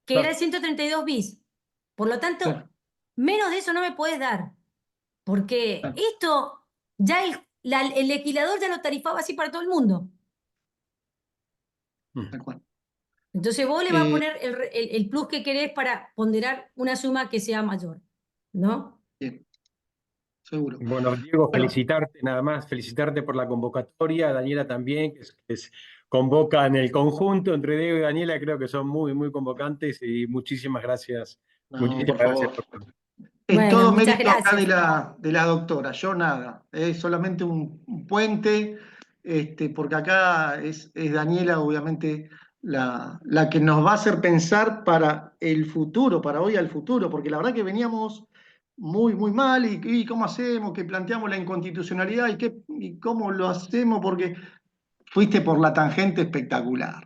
que era el Claro, 132 bis. Por lo tanto, Claro, menos de eso no me puedes dar, porque claro, esto ya el legislador ya lo tarifaba así para todo el mundo. mm, tal cual. Entonces vos le vas a Eh, poner el plus que querés para ponderar una suma que sea mayor, ¿no? Bien, seguro. bueno, Diego, Bueno, felicitarte nada más, felicitarte por la convocatoria, Daniela también, convoca en el conjunto entre Diego y Daniela, creo que son muy, muy convocantes y no, por muchísimas gracias favor. por todo. Es Bueno, todo muchas mérito acá de gracias. la doctora, yo nada, es solamente un puente, porque acá es Daniela, obviamente, la que nos va a hacer pensar para el futuro, para hoy al futuro, porque la verdad que veníamos muy, muy mal y cómo hacemos, que planteamos la inconstitucionalidad y cómo lo hacemos, porque fuiste por la tangente espectacular.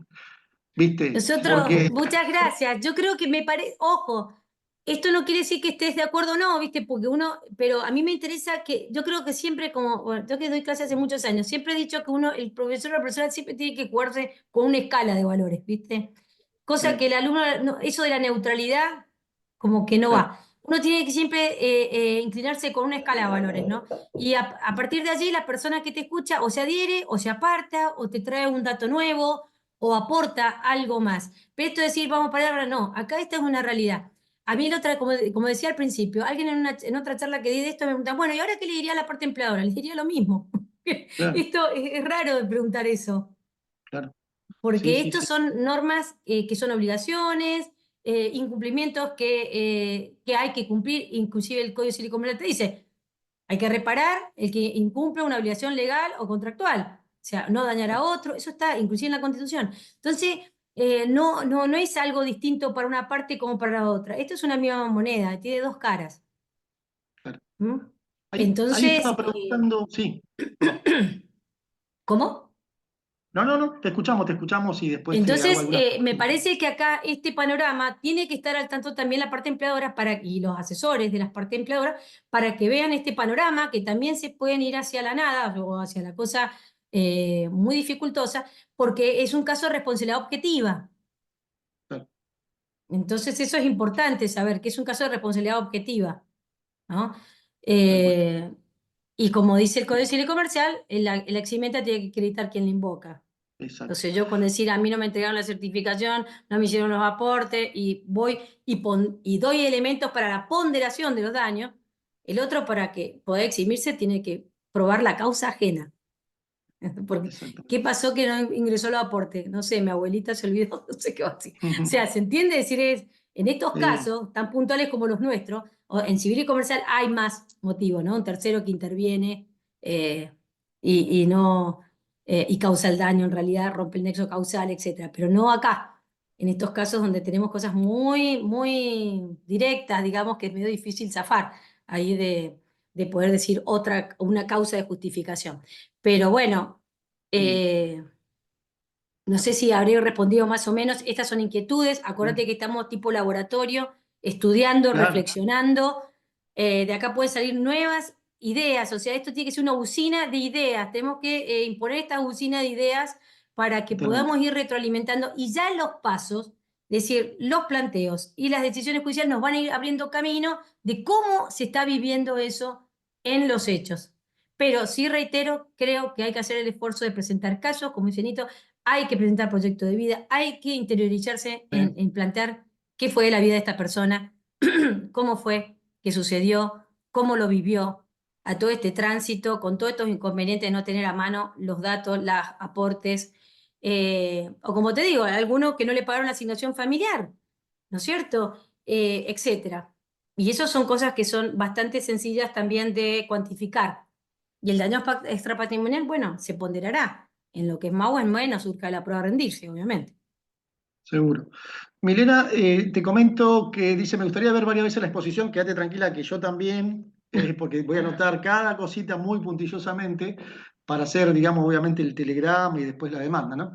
¿viste? Nosotros, Porque, muchas gracias. Yo creo que me parece, ojo, esto no quiere decir que estés de acuerdo o no, ¿viste? Porque uno, pero a mí me interesa que, yo creo que siempre, como, bueno, yo que doy clases hace muchos años, siempre he dicho que uno, el profesor o la profesora siempre tiene que jugarse con una escala de valores, ¿viste? Cosa que el alumno, eso de la neutralidad, como que no claro, va. Uno tiene que siempre inclinarse con una escala de valores, ¿no? Y a partir de allí la persona que te escucha o se adhiere, o se aparta, o te trae un dato nuevo, o aporta algo más. Pero esto de decir, vamos para allá, no, acá esta es una realidad. A mí la otra, como decía al principio, alguien en otra charla que di de esto me pregunta, bueno, ¿y ahora qué le diría a la parte empleadora? Le diría lo mismo. claro, Esto es raro de preguntar eso. claro. Sí, Porque sí, estos sí. son normas que son obligaciones, incumplimientos que hay que cumplir, inclusive el Código Civil y Comercial te dice, hay que reparar el que incumple una obligación legal o contractual, o sea, no dañar a otro, eso está inclusive en la Constitución. Entonces, no es algo distinto para una parte como para la otra. Esto es una misma moneda, tiene dos caras. Claro. ¿Mm? Ahí Entonces, estaba preguntando, sí, perdón. ¿cómo? No, no, no, te escuchamos y después te hago Entonces, algunas me preguntas. parece que acá este panorama tiene que estar al tanto también la parte empleadora y los asesores de las partes empleadoras para que vean este panorama, que también se pueden ir hacia la nada o hacia la cosa muy dificultosa, porque es un caso de responsabilidad objetiva. Claro, Entonces, eso es importante saber que es un caso de responsabilidad objetiva, ¿no? tal cual. Eh, y como dice el Código Civil y Comercial, el eximenta tiene que acreditar quién le invoca. Exacto. Entonces yo con decir a mí no me entregaron la certificación, no me hicieron los aportes y voy y doy elementos para la ponderación de los daños, el otro para que pueda eximirse tiene que probar la causa ajena. Porque, ¿qué Exactamente. pasó que no ingresó los aportes? No sé, mi abuelita se olvidó, no sé qué va a decir. O sea, ¿se entiende? Es decir, en estos casos tan puntuales como los nuestros, en civil y comercial hay más motivos, ¿no? Un tercero que interviene eh, y no y causa el daño en realidad, rompe el nexo causal, etcétera. Pero no acá, en estos casos donde tenemos cosas muy, muy directas, digamos que es medio difícil zafar ahí de poder decir una causa de justificación. Pero bueno, Bien, no sé si habré respondido más o menos. Estas son inquietudes. Acuérdate bien. que estamos tipo laboratorio, estudiando, Claro, reflexionando. De acá pueden salir nuevas ideas. O sea, esto tiene que ser una usina de ideas. Tenemos que imponer esta usina de ideas para que totalmente. podamos ir retroalimentando. Y ya los pasos, es decir, los planteos y las decisiones judiciales nos van a ir abriendo camino de cómo se está viviendo eso en los hechos. Pero sí reitero, creo que hay que hacer el esfuerzo de presentar casos, como dice Nito, hay que presentar proyecto de vida, hay que interiorizarse Bien, en plantear qué fue la vida de esta persona, cómo fue, qué sucedió, cómo lo vivió a todo este tránsito, con todos estos inconvenientes de no tener a mano los datos, los aportes, o como te digo, alguno que no le pagaron la asignación familiar, ¿no es cierto? Etcétera. Y eso son cosas que son bastante sencillas también de cuantificar. Y el daño extrapatrimonial, bueno, se ponderará. En lo que es más o en menos surca la prueba de rendirse, obviamente. seguro. Milena, te comento que dice, me gustaría ver varias veces la exposición, quédate tranquila que yo también, porque voy a anotar cada cosita muy puntillosamente para hacer, digamos, obviamente el telegrama y después la demanda, ¿no?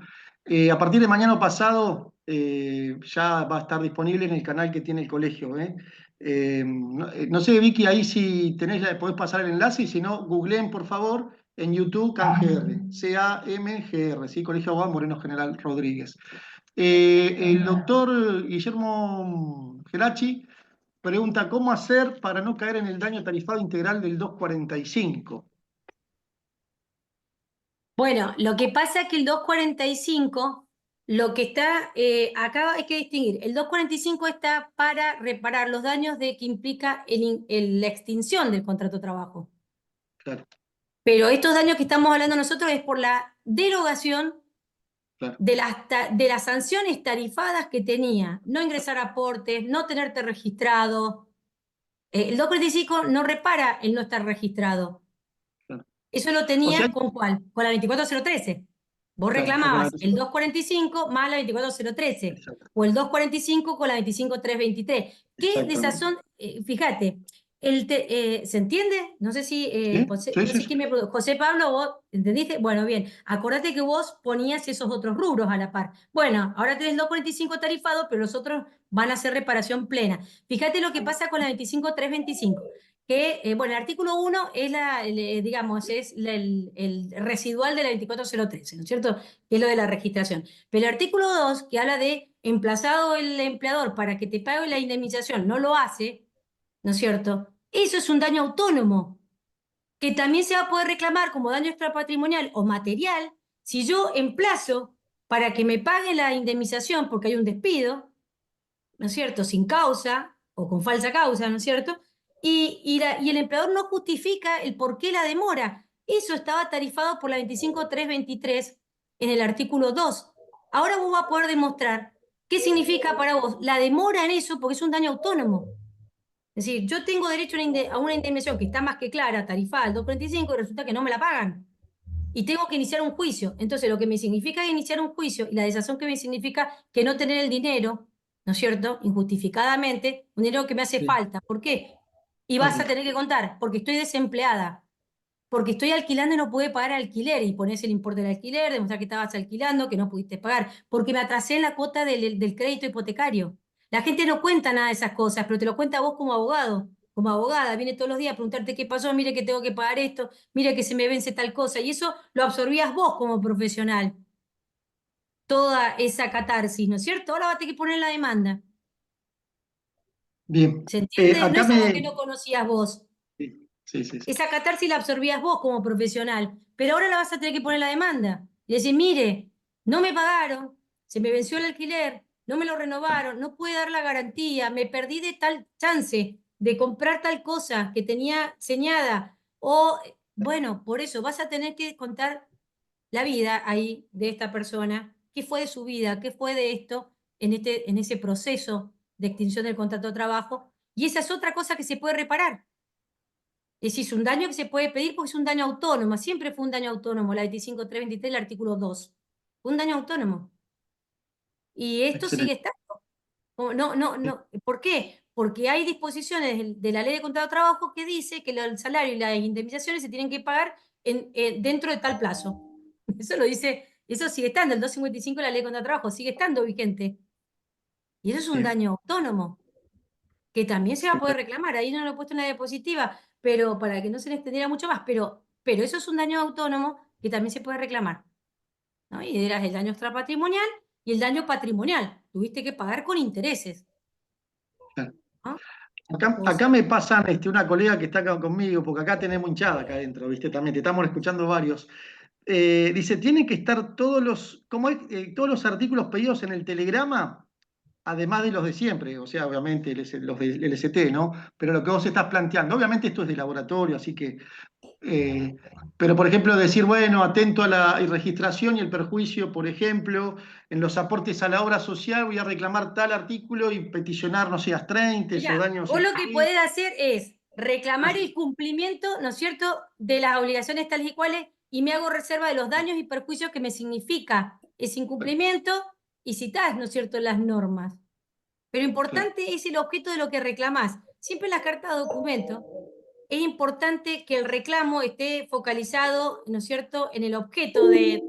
A partir de mañana pasado ya va a estar disponible en el canal que tiene el colegio, ¿eh? No sé, Vicky, ahí si tenés, podés pasar el enlace y si no, googleen, por favor, en YouTube CAMGR, CAMGR, ¿sí? Colegio Abogado Moreno General Rodríguez. El doctor Guillermo Geraci pregunta, ¿cómo hacer para no caer en el daño tarifado integral del 245? Bueno, lo que pasa es que el 245, lo que está, acá hay que distinguir, el 245 está para reparar los daños de que implica la extinción del contrato de trabajo. Claro, Pero estos daños que estamos hablando nosotros es por la derogación claro, de las sanciones tarifadas que tenía, no ingresar aportes, no tenerte registrado. El 245 no repara el no estar registrado. claro. Eso lo O sea, tenías con ¿cuál? Con la 24013. Vos claro, o con la reclamabas el 245 más la 24013 exacto, o el 245 con la 25323. ¿Qué de esas exactamente. son? Fíjate, ¿Se entiende? No sé si, ¿Sí? José, Sí, no sí, sé sí. quién me preguntó. José Pablo, ¿vos entendiste? Bueno, bien. Acordate que vos ponías esos otros rubros a la par. Bueno, ahora tenés 245 tarifado, pero los otros van a hacer reparación plena. Fíjate lo que pasa con la 25325. Que, bueno, el artículo 1 es digamos, es el residual de la 2403, ¿no es cierto? Que es lo de la registración. Pero el artículo 2, que habla de emplazado el empleador para que te pague la indemnización, no lo hace, ¿no es cierto? Eso es un daño autónomo, que también se va a poder reclamar como daño extrapatrimonial o material si yo emplazo para que me pague la indemnización porque hay un despido, ¿no es cierto?, sin causa o con falsa causa, ¿no es cierto? Y el empleador no justifica el por qué la demora. Eso estaba tarifado por la 25323 en el artículo 2. Ahora vos vas a poder demostrar qué significa para vos la demora en eso porque es un daño autónomo. Es decir, yo tengo derecho a una indemnización que está más que clara, tarifada, al 245, y resulta que no me la pagan. Y tengo que iniciar un juicio. Entonces, lo que me significa iniciar un juicio y la desazón que me significa que no tener el dinero, ¿no es cierto? Injustificadamente, un dinero que me hace Sí. falta. ¿Por qué? Y vas a Ok. tener que contar, porque estoy desempleada, porque estoy alquilando y no pude pagar alquiler, y pones el importe del alquiler, demostrar que estabas alquilando, que no pudiste pagar, porque me atrasé en la cuota del crédito hipotecario. La gente no cuenta nada de esas cosas, pero te lo cuenta vos como abogado, como abogada, viene todos los días a preguntarte qué pasó, mire que tengo que pagar esto, mire que se me vence tal cosa, y eso lo absorbías vos como profesional, toda esa catarsis, ¿no es cierto? Ahora vas a tener que poner la demanda. Bien. ¿Se entiende? No Acá es algo que no me... conocías vos. Sí, sí, sí, sí. Esa catarsis la absorbías vos como profesional, pero ahora la vas a tener que poner la demanda y decir, mire, no me pagaron, se me venció el alquiler, no me lo renovaron, no pude dar la garantía, me perdí de tal chance de comprar tal cosa que tenía señada, o bueno, por eso vas a tener que contar la vida ahí de esta persona, qué fue de su vida, qué fue de esto en ese proceso de extinción del contrato de trabajo, y esa es otra cosa que se puede reparar. Es decir, es un daño que se puede pedir porque es un daño autónomo. Siempre fue un daño autónomo, la 25323, el artículo 2. Fue un daño autónomo. Y esto sigue Excelente. estando. No, no, no. ¿Por qué? Porque hay disposiciones de la ley de contrato de trabajo que dice que el salario y las indemnizaciones se tienen que pagar dentro de tal plazo. Eso lo dice, eso sigue estando. El 255 de la ley de contrato de trabajo sigue estando vigente. Y eso es un Bien. daño autónomo, que también se va a poder Excelente. reclamar. Ahí no lo he puesto en la diapositiva, pero para que no se le extendiera mucho más, pero eso es un daño autónomo que también se puede reclamar, ¿no? Y eras el daño extrapatrimonial y el daño patrimonial. Tuviste que pagar con intereses, Claro. ¿no? Acá me pasan una colega que está acá conmigo, porque acá tenemos hinchada acá adentro, ¿viste? También te estamos escuchando varios. Dice, tienen que estar todos los artículos pedidos en el telegrama, además de los de siempre, o sea, obviamente los del LST, ¿no? Pero lo que vos estás planteando, obviamente esto es de laboratorio, así que, pero por ejemplo decir, bueno, atento a la registración y el perjuicio, por ejemplo, en los aportes a la obra social voy a reclamar tal artículo y peticionar, no sé, astreintes o Mira, daños vos lo que indebidos. podés hacer es reclamar el cumplimiento, ¿no es cierto?, de las obligaciones tales y cuales, y me hago reserva de los daños y perjuicios que me significa ese incumplimiento y citás, ¿no es cierto?, las normas. Pero Claro, importante es el objeto de lo que reclamás. Siempre en las cartas de documento es importante que el reclamo esté focalizado, ¿no es cierto?, en el objeto de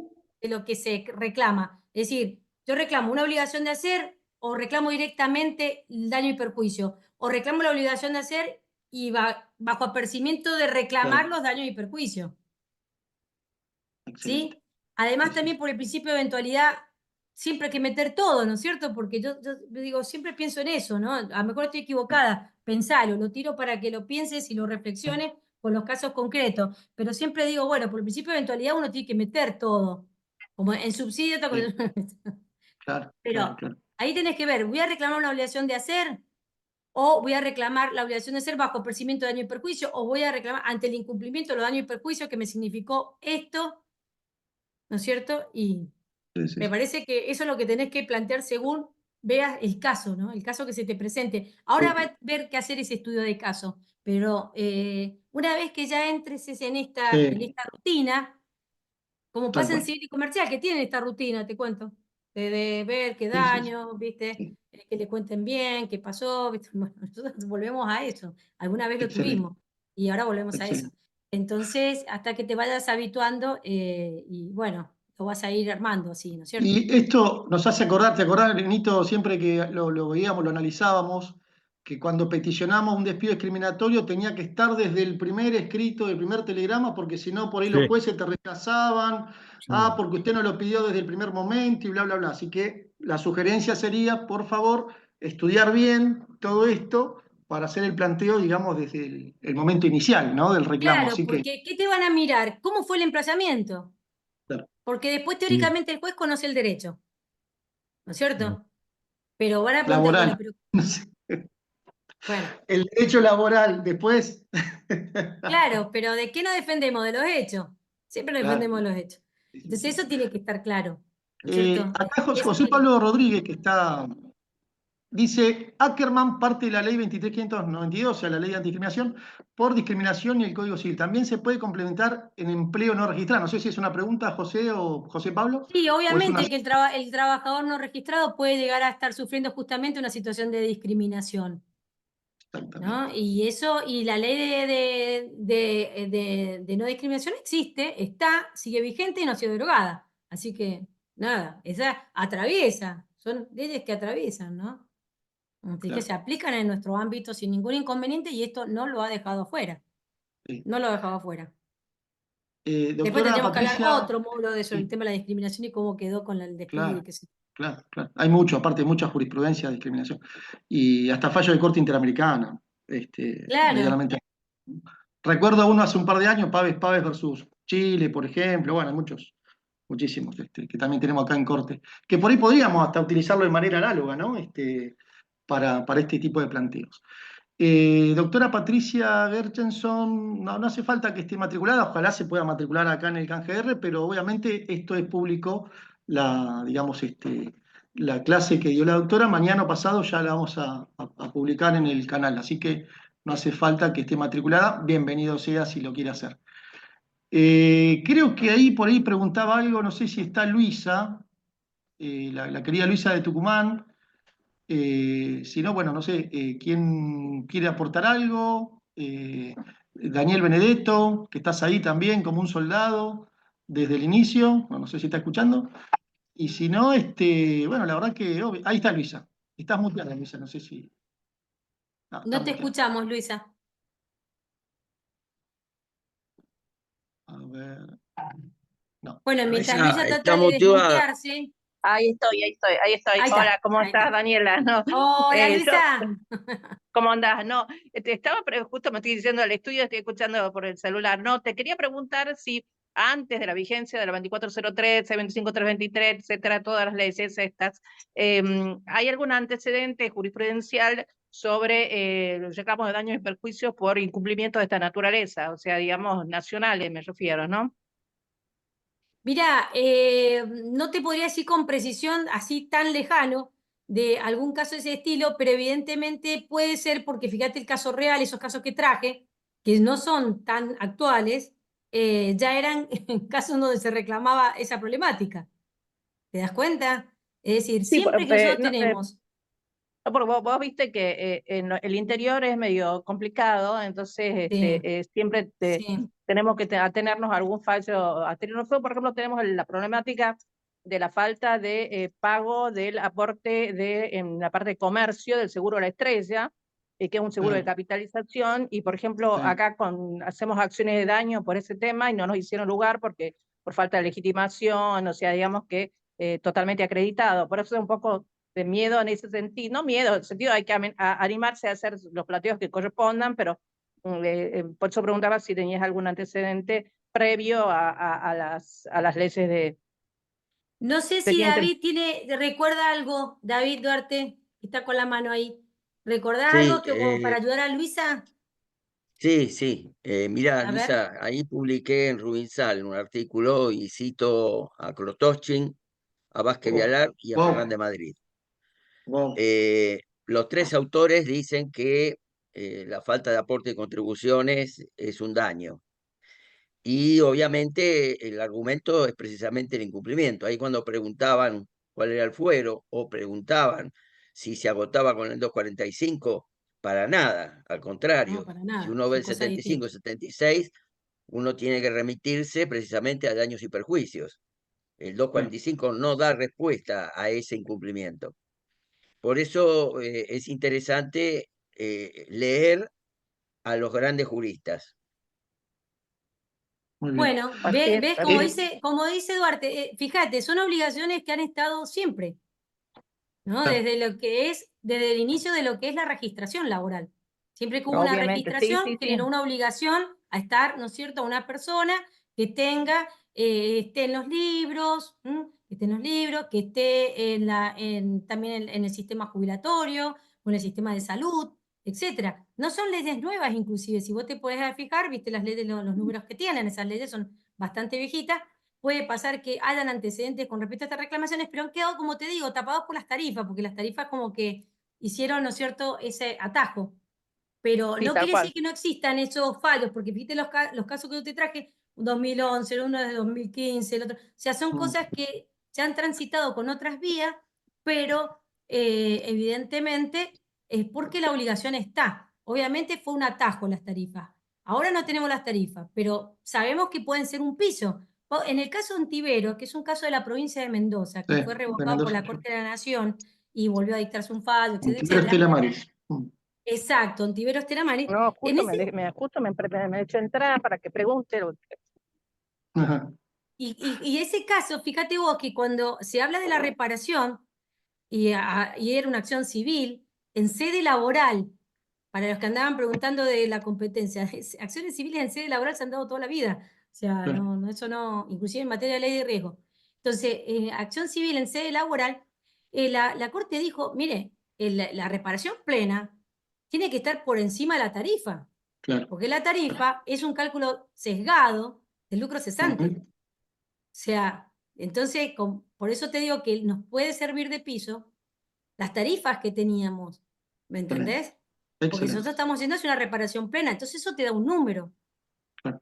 lo que se reclama. Es decir, yo reclamo una obligación de hacer o reclamo directamente el daño y perjuicio, o reclamo la obligación de hacer y bajo apercibimiento de reclamar claro, los daños y perjuicios. excelente. ¿Sí? Además, Sí, sí, también sí. por el principio de eventualidad, siempre hay que meter todo, ¿no es cierto? Porque yo digo, siempre pienso en eso, ¿no? A lo mejor estoy equivocada, pensalo, lo tiro para que lo pienses y lo reflexiones con los casos concretos, pero siempre digo, bueno, por el principio de eventualidad uno tiene que meter todo, como en subsidio, Bien, claro, claro, pero claro. ahí tenés que ver, ¿voy a reclamar una obligación de hacer? ¿O voy a reclamar la obligación de hacer bajo percibimiento de daño y perjuicio? ¿O voy a reclamar ante el incumplimiento de los daños y perjuicios que me significó esto? ¿No es cierto? Y Sí, sí, me sí. parece que eso es lo que tenés que plantear según veas el caso, ¿no? El caso que se te presente. Ahora va Sí, a ver qué hacer ese estudio de caso, pero una vez que ya entres en sí, esta rutina, como pasa en tal cual. civil y comercial, que tienen esta rutina, te cuento. de ver qué Sí, sí, sí, daño, ¿viste? sí. Que le cuenten bien qué pasó, ¿viste? Bueno, nosotros volvemos a eso. Alguna vez lo Excelente, tuvimos y ahora volvemos a eso. excelente. Entonces, hasta que te vayas habituando, y bueno, lo vas a ir armando así, ¿no es cierto? Y esto nos hace acordar, te acordás, Benito, siempre que lo veíamos, lo analizábamos, que cuando peticionamos un despido discriminatorio tenía que estar desde el primer escrito, del primer telegrama, porque si no, por ahí los Sí, jueces te rechazaban, sí. porque usted no lo pidió desde el primer momento y bla, bla, bla. Así que la sugerencia sería, por favor, estudiar bien todo esto para hacer el planteo, digamos, desde el momento inicial, ¿no? Del reclamo. Claro, Así que, porque ¿qué te van a mirar? ¿Cómo fue el emplazamiento? claro, Porque después Sí. teóricamente el juez conoce el derecho, ¿no es Mm. cierto? Pero van a preguntar, bueno, laboral. pero bueno, El derecho laboral, después. claro, pero ¿de qué nos defendemos? De los hechos. Siempre nos Claro. defendemos de los hechos. Sí, sí, Entonces sí. eso tiene que estar claro, ¿no es cierto? Acá Eso José tiene que... Pablo Rodríguez, que está, dice, Ackerman parte de la ley 23.592, o sea, la ley de antidiscriminación, por discriminación y el Código Civil. También se puede complementar en empleo no registrado. No sé si es una pregunta, José o José Pablo, Sí, o es una... obviamente que el trabajador no registrado puede llegar a estar sufriendo justamente una situación de discriminación, ¿no? Exactamente. Y eso, y la ley de no discriminación existe, está, sigue vigente y no ha sido derogada. Así que, nada, esa atraviesa, son leyes que atraviesan, ¿no? Así que Claro, se aplican en nuestro ámbito sin ningún inconveniente y esto no lo ha dejado afuera, sí. no lo ha dejado afuera. Después Doctora tendríamos que hablar Patricia, otro módulo de eso, el sí, tema de la discriminación y cómo quedó con el despido y claro, qué sé yo. claro, claro. Hay mucho, aparte, mucha jurisprudencia de discriminación. Y hasta fallo de corte interamericana, Claro. medianamente. Recuerdo uno hace un par de años, Paves versus Chile, por ejemplo. Bueno, hay muchos, muchísimos, que también tenemos acá en corte. Que por ahí podríamos hasta utilizarlo de manera análoga, ¿no? Para este tipo de planteos. Doctora Patricia Gerchenson, no hace falta que esté matriculada, ojalá se pueda matricular acá en el CanGR, pero obviamente esto es público, digamos, la clase que dio la doctora, mañana o pasado ya la vamos a publicar en el canal, así que no hace falta que esté matriculada, bienvenido sea si lo quiere hacer. Creo que ahí por ahí preguntaba algo, no sé si está Luisa, la querida Luisa de Tucumán. Si no, bueno, no sé, ¿quién quiere aportar algo? Daniel Benedetto, que estás ahí también como un soldado desde el inicio, no sé si está escuchando. Y si no, bueno, la verdad que ahí está Luisa. Estás muteada, Luisa, no sé si... No, está No te muteada. escuchamos, Luisa. A ver, no. Bueno, mientras Esa Luisa está trata de muteada. desmutearse, Ahí estoy, ahí estoy, ahí estoy. ahí Hola, está, ¿cómo ahí estás, está. Daniela? No, Hola, yo, Luisa. ¿cómo andás? No, justo me estoy diciendo el estudio, estoy escuchando por el celular. No, te quería preguntar si antes de la vigencia de la 2403, 25323, etcétera, todas las leyes estas, ¿hay algún antecedente jurisprudencial sobre los reclamos de daños y perjuicios por incumplimiento de esta naturaleza? O sea, digamos, nacionales me refiero, ¿no? Mira, no te podría decir con precisión así tan lejano de algún caso de ese estilo, pero evidentemente puede ser porque fíjate el caso real, esos casos que traje, que no son tan actuales, ya eran casos donde se reclamaba esa problemática. ¿Te das cuenta? Es decir, Sí, siempre que nosotros no, tenemos... no, porque vos viste que el interior es medio complicado, entonces Sí, siempre sí. tenemos que atenernos a algún fallo. Por ejemplo, tenemos la problemática de la falta de pago del aporte en la parte de comercio del seguro de la estrella, que es un seguro de Claro, capitalización, y por ejemplo, sí, acá hacemos acciones de daño por ese tema y no nos hicieron lugar porque por falta de legitimación, o sea, digamos que totalmente acreditado. Por eso es un poco de miedo en ese sentido, no miedo, en el sentido hay que animarse a hacer los plateos que correspondan, pero por eso preguntaba si tenías algún antecedente previo a las leyes No sé de si quien David recuerda algo, David Duarte, que está con la mano ahí. ¿Recordás Sí, algo que como para ayudar a Luisa? sí. Mirá, A ver. Luisa, ahí publiqué en Rubinsal un artículo y cito a Krotoschin, a Vázquez wow, Vialar y a wow, Fernández Madrid. wow, Los tres autores dicen que la falta de aporte de contribuciones es un daño. Y obviamente el argumento es precisamente el incumplimiento. Ahí cuando preguntaban cuál era el fuero, o preguntaban si se agotaba con el 245, para nada, al No, contrario. para Si nada, uno ve son el cosas 75, distintas. 76, uno tiene que remitirse precisamente a daños y perjuicios. El 245 no da respuesta a ese incumplimiento. Por eso es interesante leer a los grandes juristas. Muy bien. Bueno, Así es, ves así es. como dice Duarte, fíjate, son obligaciones que han estado siempre, ¿no? Claro. Desde el inicio de lo que es la registración laboral. Siempre que hubo una Obviamente, sí, registración, sí, sí. generó una obligación a estar, ¿no es cierto?, una persona que tenga, esté en los libros, que esté en los libros, que esté también en el sistema jubilatorio, o en el sistema de salud, etcétera. No son leyes nuevas, inclusive, si vos te podés fijar, viste las leyes, los números que tienen, esas leyes son bastante viejitas. Puede pasar que hayan antecedentes con respecto a estas reclamaciones, pero han quedado, como te digo, tapados por las tarifas, porque las tarifas como que hicieron, ¿no es cierto?, ese atajo. Pero Sí, no tal quiere cual. decir que no existan esos fallos, porque viste los casos que yo te traje, 2011, uno de 2015, el otro. O sea, son cosas que se han transitado con otras vías, pero evidentemente es porque la obligación está. Obviamente fue un atajo las tarifas. Ahora no tenemos las tarifas, pero sabemos que pueden ser un piso. En el caso de Ontiveros, que es un caso de la provincia de Mendoza, que Sí, fue de revocado por Mendoza. la Corte de la Nación y volvió a dictarse un fallo, etcétera, Ontiveros etcétera. Estela Maris. Exacto, Ontiveros Teramani. No, En justo ese, me he hecho entrar para que pregunte. Ajá. y ese caso, fíjate vos que cuando se habla de la reparación y era una acción civil, en sede laboral, para los que andaban preguntando de la competencia, acciones civiles en sede laboral se han dado toda la vida. O sea, Claro. eso no, inclusive en materia de ley de riesgo. Entonces, acción civil en sede laboral, la Corte dijo, mire, la reparación plena tiene que estar por encima de la tarifa, Claro. porque la tarifa es un cálculo sesgado del lucro cesante. Ujú. O sea, entonces, por eso te digo que nos puede servir de piso las tarifas que teníamos, ¿me Excelente. entendés? Porque Excelente. nosotros estamos haciendo una reparación plena, entonces eso te da un número. Claro.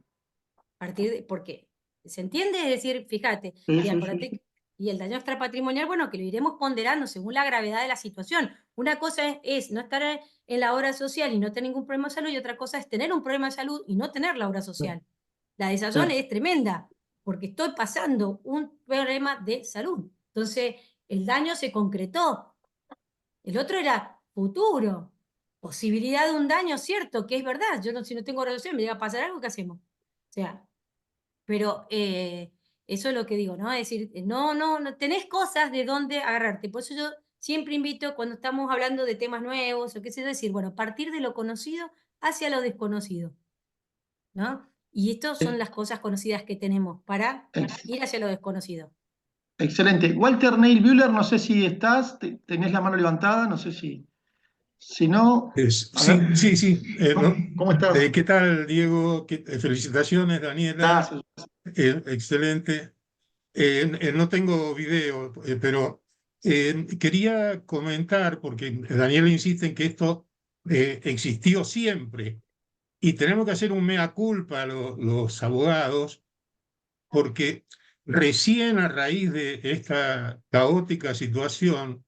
Porque, ¿se entiende? Es decir, fíjate, Sí, y sí, sí, acordate, sí. y el daño extrapatrimonial, bueno, que lo iremos ponderando según la gravedad de la situación. Una cosa es no estar en la obra social y no tener ningún problema de salud, y otra cosa es tener un problema de salud y no tener la obra social. La desazón Claro. es tremenda, porque estoy pasando un problema de salud. Entonces, el daño se concretó. El otro era futuro, posibilidad de un daño, cierto, que es verdad. Yo no, si no tengo obra social, me llega a pasar algo, ¿qué hacemos? O sea, pero eso es lo que digo, ¿no? Es decir, no tenés cosas de dónde agarrarte. Por eso yo siempre invito cuando estamos hablando de temas nuevos o qué sé yo, decir, bueno, partir de lo conocido hacia lo desconocido, ¿no? Y estas son las cosas conocidas que tenemos para ir hacia lo desconocido. Excelente. Walter Neil Bühler, no sé si estás, tenés la mano levantada, no sé si no. A Sí, ver, sí, sí. ¿cómo estás? ¿Qué tal, Diego? Felicitaciones, Daniela. Gracias. Excelente. No tengo video, pero quería comentar, porque Daniela insiste en que esto existió siempre y tenemos que hacer un mea culpa a los abogados, porque recién a raíz de esta caótica situación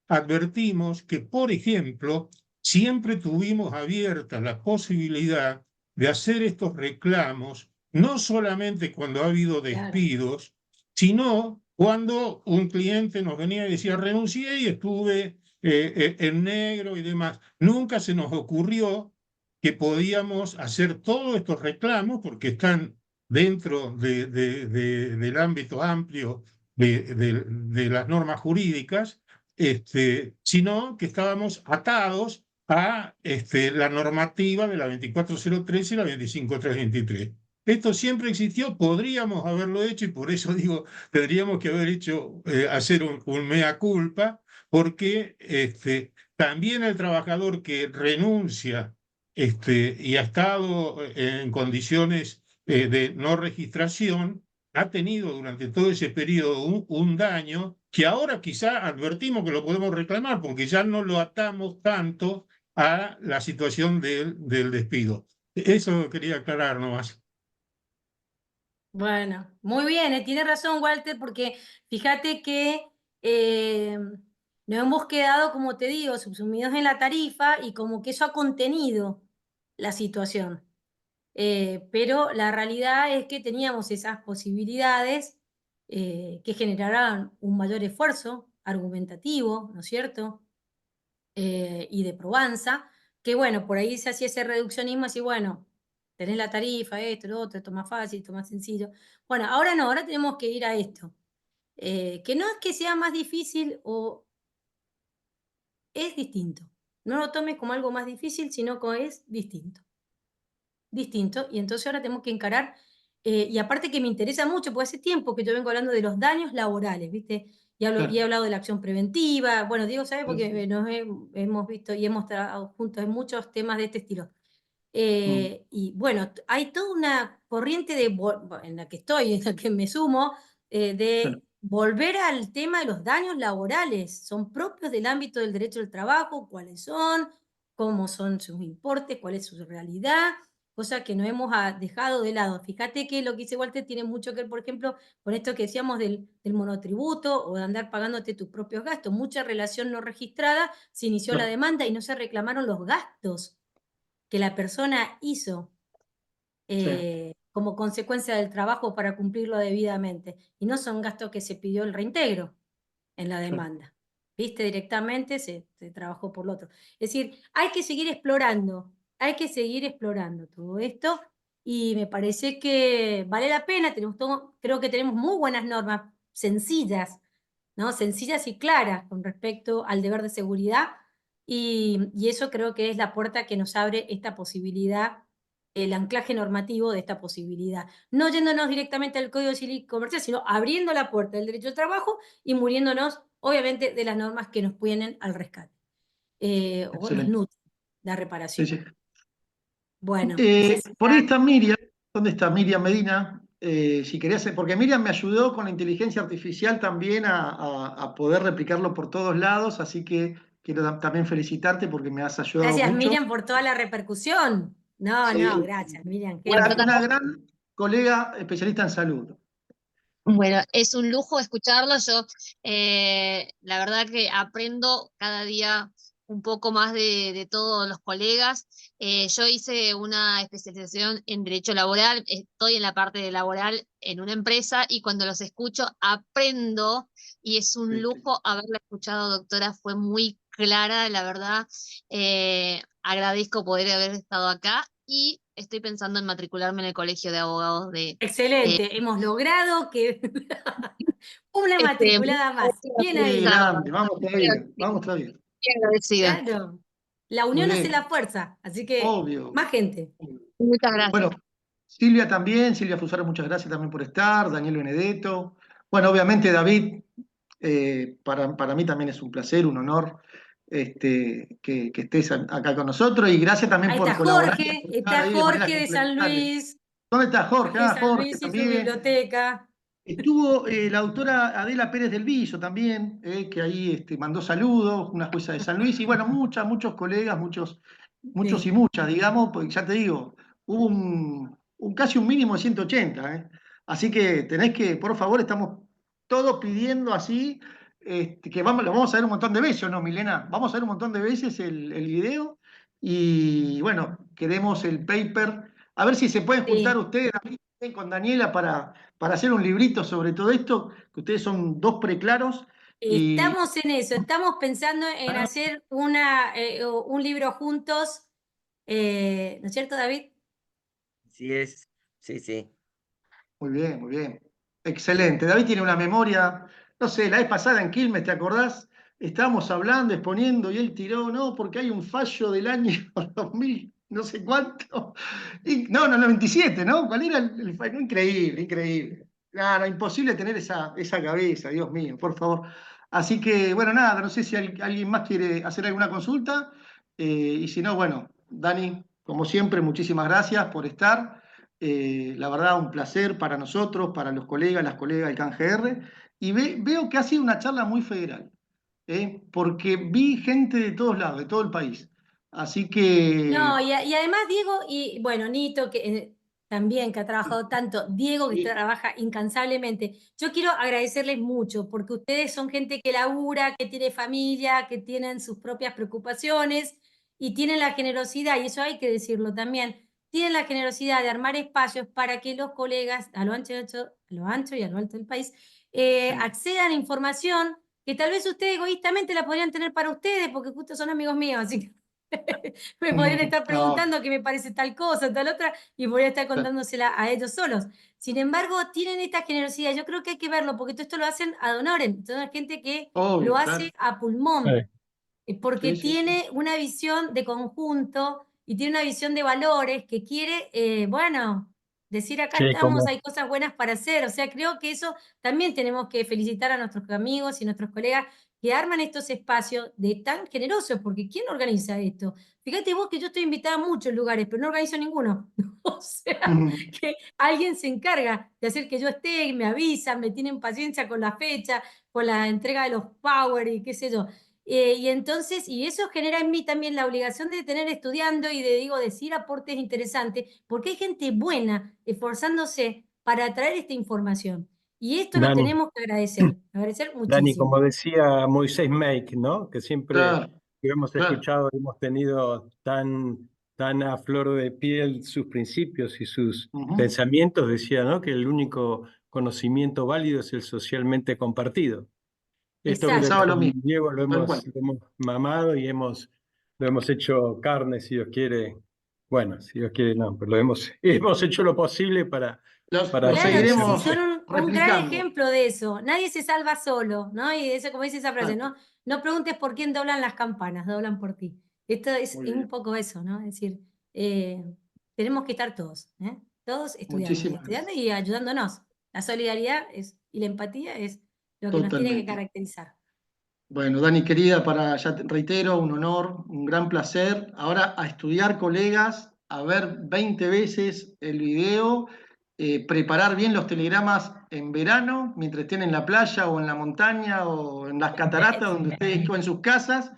advertimos que, por ejemplo, siempre tuvimos abierta la posibilidad de hacer estos reclamos, no solamente cuando ha habido Claro. despidos, sino cuando un cliente nos venía y decía, renuncié y estuve en negro y demás. Nunca se nos ocurrió que podíamos hacer todos estos reclamos porque están dentro del ámbito amplio de las normas jurídicas, sino que estábamos atados a la normativa de la 2403 y la 25323. Esto siempre existió, podríamos haberlo hecho y por eso digo, tendríamos que haber hecho, hacer un mea culpa, porque también el trabajador que renuncia y ha estado en condiciones de no registración, ha tenido durante todo ese periodo un daño que ahora quizá advertimos que lo podemos reclamar porque ya no lo atamos tanto a la situación del despido. Eso quería aclarar nomás. Bueno, muy bien, tiene razón Walter, porque fíjate que nos hemos quedado, como te digo, subsumidos en la tarifa y como que eso ha contenido la situación. Pero la realidad es que teníamos esas posibilidades que generaran un mayor esfuerzo argumentativo, ¿no es cierto? Y de probanza, que bueno, por ahí se hacía ese reduccionismo, así bueno, tenés la tarifa, esto, lo otro, esto más fácil, esto más sencillo. Bueno, ahora no, ahora tenemos que ir a esto. Que no es que sea más difícil o es distinto. No lo tomes como algo más difícil, sino que es distinto. Distinto. Y entonces ahora tenemos que encarar, y aparte que me interesa mucho, porque hace tiempo que yo vengo hablando de los daños laborales, ¿viste? Y he Claro. hablado de la acción preventiva. Bueno, Diego sabe porque hemos visto y hemos trabajado juntos en muchos temas de este estilo. Y bueno, hay toda una corriente en la que estoy, en la que me sumo, de Claro. volver al tema de los daños laborales. Son propios del ámbito del derecho del trabajo, cuáles son, cómo son sus importes, cuál es su realidad, cosa que no hemos dejado de lado. Fíjate que lo que dice Walter tiene mucho que ver, por ejemplo, con esto que decíamos del monotributo o de andar pagándote tus propios gastos. Mucha relación no registrada, se inició la Claro. demanda y no se reclamaron los gastos que la persona hizo Sí. como consecuencia del trabajo para cumplirlo debidamente. Y no son gastos que se pidió el reintegro en la Claro. demanda. ¿Viste? Directamente se trabajó por lo otro. Es decir, hay que seguir explorando todo esto y me parece que vale la pena. Creo que tenemos muy buenas normas, sencillas, ¿no? Sencillas y claras con respecto al deber de seguridad y eso creo que es la puerta que nos abre esta posibilidad, el anclaje normativo de esta posibilidad. No yéndonos directamente al Código Civil Comercial, sino abriendo la puerta del derecho al trabajo y muriéndonos, obviamente, de las normas que nos vienen al rescate o nos Excelente. nutren la Sí, reparación. sí. Bueno, no sé si Por ahí ya... está Miriam. ¿Dónde está Miriam Medina? Si querías, porque Miriam me ayudó con la inteligencia artificial también a poder replicarlo por todos lados, así que quiero también felicitarte porque me has ayudado Gracias, mucho. Miriam, por toda la repercusión. No, Sí. no, gracias, Miriam. Qué Bueno, amable. Una gran colega especialista en salud. bueno, es un lujo escucharlo. Yo, la verdad que aprendo cada día un poco más de todos los colegas. Yo hice una especialización en derecho laboral, estoy en la parte de laboral en una empresa y cuando los escucho aprendo y es un ¿Viste? lujo haberla escuchado, doctora. Fue muy clara, la verdad. Agradezco poder haber estado acá y estoy pensando en matricularme en el Colegio de Abogados de... Excelente, hemos logrado que una matriculada más. Bien Sí, ahí. grande, vamos todavía, vamos todavía. Muy agradecida. Claro. La Muy unión hace bien, la fuerza, así que obvio. más gente. Muchas gracias. Bueno, Silvia también, Silvia Fusaro, muchas gracias también por estar, Daniel Benedetto. Bueno, obviamente David, para mí también es un placer, un honor que estés acá con nosotros y gracias también Ahí por está colaborar y Jorge, aportar está ahí de manera Jorge de San complementaria. Luis, ¿Dónde está Jorge? Jorge de Ah, San Jorge Luis y su también. biblioteca. Estuvo la autora Adela Pérez del Viso también, que ahí mandó saludos, una jueza de San Luis, y bueno, muchos colegas, muchos y Sí. muchas, digamos, porque ya te digo, hubo casi un mínimo de 180, Así que tenés que, por favor, estamos todos pidiendo así, que lo vamos a ver un montón de veces, ¿o no, Milena? Vamos a ver un montón de veces el video, y bueno, queremos el paper, a ver si se pueden juntar Sí. ustedes con Daniela para hacer un librito sobre todo esto, que ustedes son dos preclaros y Estamos en eso, estamos pensando en hacer un libro juntos, ¿no es cierto, David? Sí es, sí, sí. muy bien, excelente. David tiene una memoria, no sé, la vez pasada en Quilmes, ¿te acordás? Estábamos hablando, exponiendo y él tiró, no, porque hay un fallo del año 2000, no sé cuánto, no, 97, ¿no? ¿Cuál era el fallo? Increíble, increíble. No, imposible tener esa cabeza, Dios mío, por favor. Así que, bueno, nada, no sé si alguien más quiere hacer alguna consulta, y si no, bueno, Dani, como siempre, muchísimas gracias por estar. La verdad, un placer para nosotros, para los colegas, las colegas del CANGR, y veo que ha sido una charla muy federal, porque vi gente de todos lados, de todo el país. Así No, que, y además Diego, y bueno, Nito, que también, que ha trabajado tanto, Diego, que Sí. trabaja incansablemente. Yo quiero agradecerles mucho, porque ustedes son gente que labura, que tiene familia, que tienen sus propias preocupaciones y tienen la generosidad, y eso hay que decirlo también, tienen la generosidad de armar espacios para que los colegas a lo ancho y a lo alto del país accedan a información que tal vez ustedes egoístamente la podrían tener para ustedes, porque justo son amigos míos, así que me podrían estar No, preguntando qué me parece tal cosa, tal otra, y podría estar contándosela a ellos solos. Sin embargo, tienen esta generosidad. Yo creo que hay que verlo, porque todo esto lo hacen ad honorem. Toda gente que obvio, lo claro. hace a pulmón, porque Sí, sí, sí. tiene una visión de conjunto y tiene una visión de valores que quiere, bueno, decir acá Sí, estamos, como, hay cosas buenas para hacer. O sea, creo que eso también tenemos que felicitar a nuestros amigos y nuestros colegas que arman estos espacios de tan generosos, porque ¿quién organiza esto? Fíjate vos que yo estoy invitada a muchos lugares, pero no organizo ninguno. O sea, que alguien se encarga de hacer que yo esté, y me avisan, me tienen paciencia con la fecha, con la entrega de los power y qué sé yo. Y entonces, y eso genera en mí también la obligación de tener estudiando y de, digo, decir aportes interesantes, porque hay gente buena esforzándose para traer esta información. Y esto lo Dani, tenemos que agradecer Dani, muchísimo. como decía Moisés Meik, ¿no? Que siempre Claro, que hemos claro. escuchado, hemos tenido tan a flor de piel sus principios y sus Ujú. pensamientos, decía, ¿no? Que el único conocimiento válido es el socialmente compartido. Esto creo Exacto. Pensaba que lo con mismo, Diego tal cual. lo hemos mamado y lo hemos hecho carne, si Dios quiere. Bueno, si Dios quiere, no, pero hemos hecho lo posible para Lo Claro que sí, seguiremos son hacer. un gran replicando. ejemplo de eso. Nadie se salva solo, ¿no? Y eso, como dice esa frase, Exacto. ¿no? No preguntes por quién doblan las campanas, doblan por ti. Esto Muy es un bien. poco eso, ¿no? Es decir, eh, tenemos que estar todos, ¿eh? Todos Muchísimas estudiando gracias. y ayudándonos. La solidaridad y la empatía es lo que nos tiene que Totalmente. caracterizar. Bueno, Dani, querida, ya te reitero, un honor, un gran placer. Ahora a estudiar, colegas, a ver 20 veces el video, preparar bien los telegramas en verano, mientras estén en la playa o en la montaña o en las cataratas, donde ustedes o en sus casas.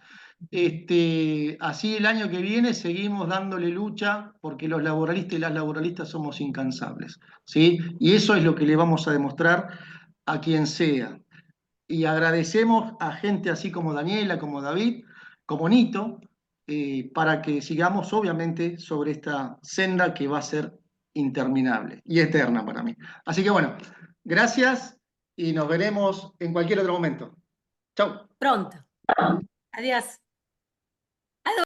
Así el año que viene seguimos dándole lucha porque los laboralistas y las laboralistas somos incansables, ¿sí? Y eso es lo que le vamos a demostrar a quien sea. Y agradecemos a gente así como Daniela, como David, como Nito, para que sigamos obviamente sobre esta senda que va a ser interminable y eterna para mí. Así que bueno, gracias y nos veremos en cualquier otro momento. Chau. Pronto. Adiós.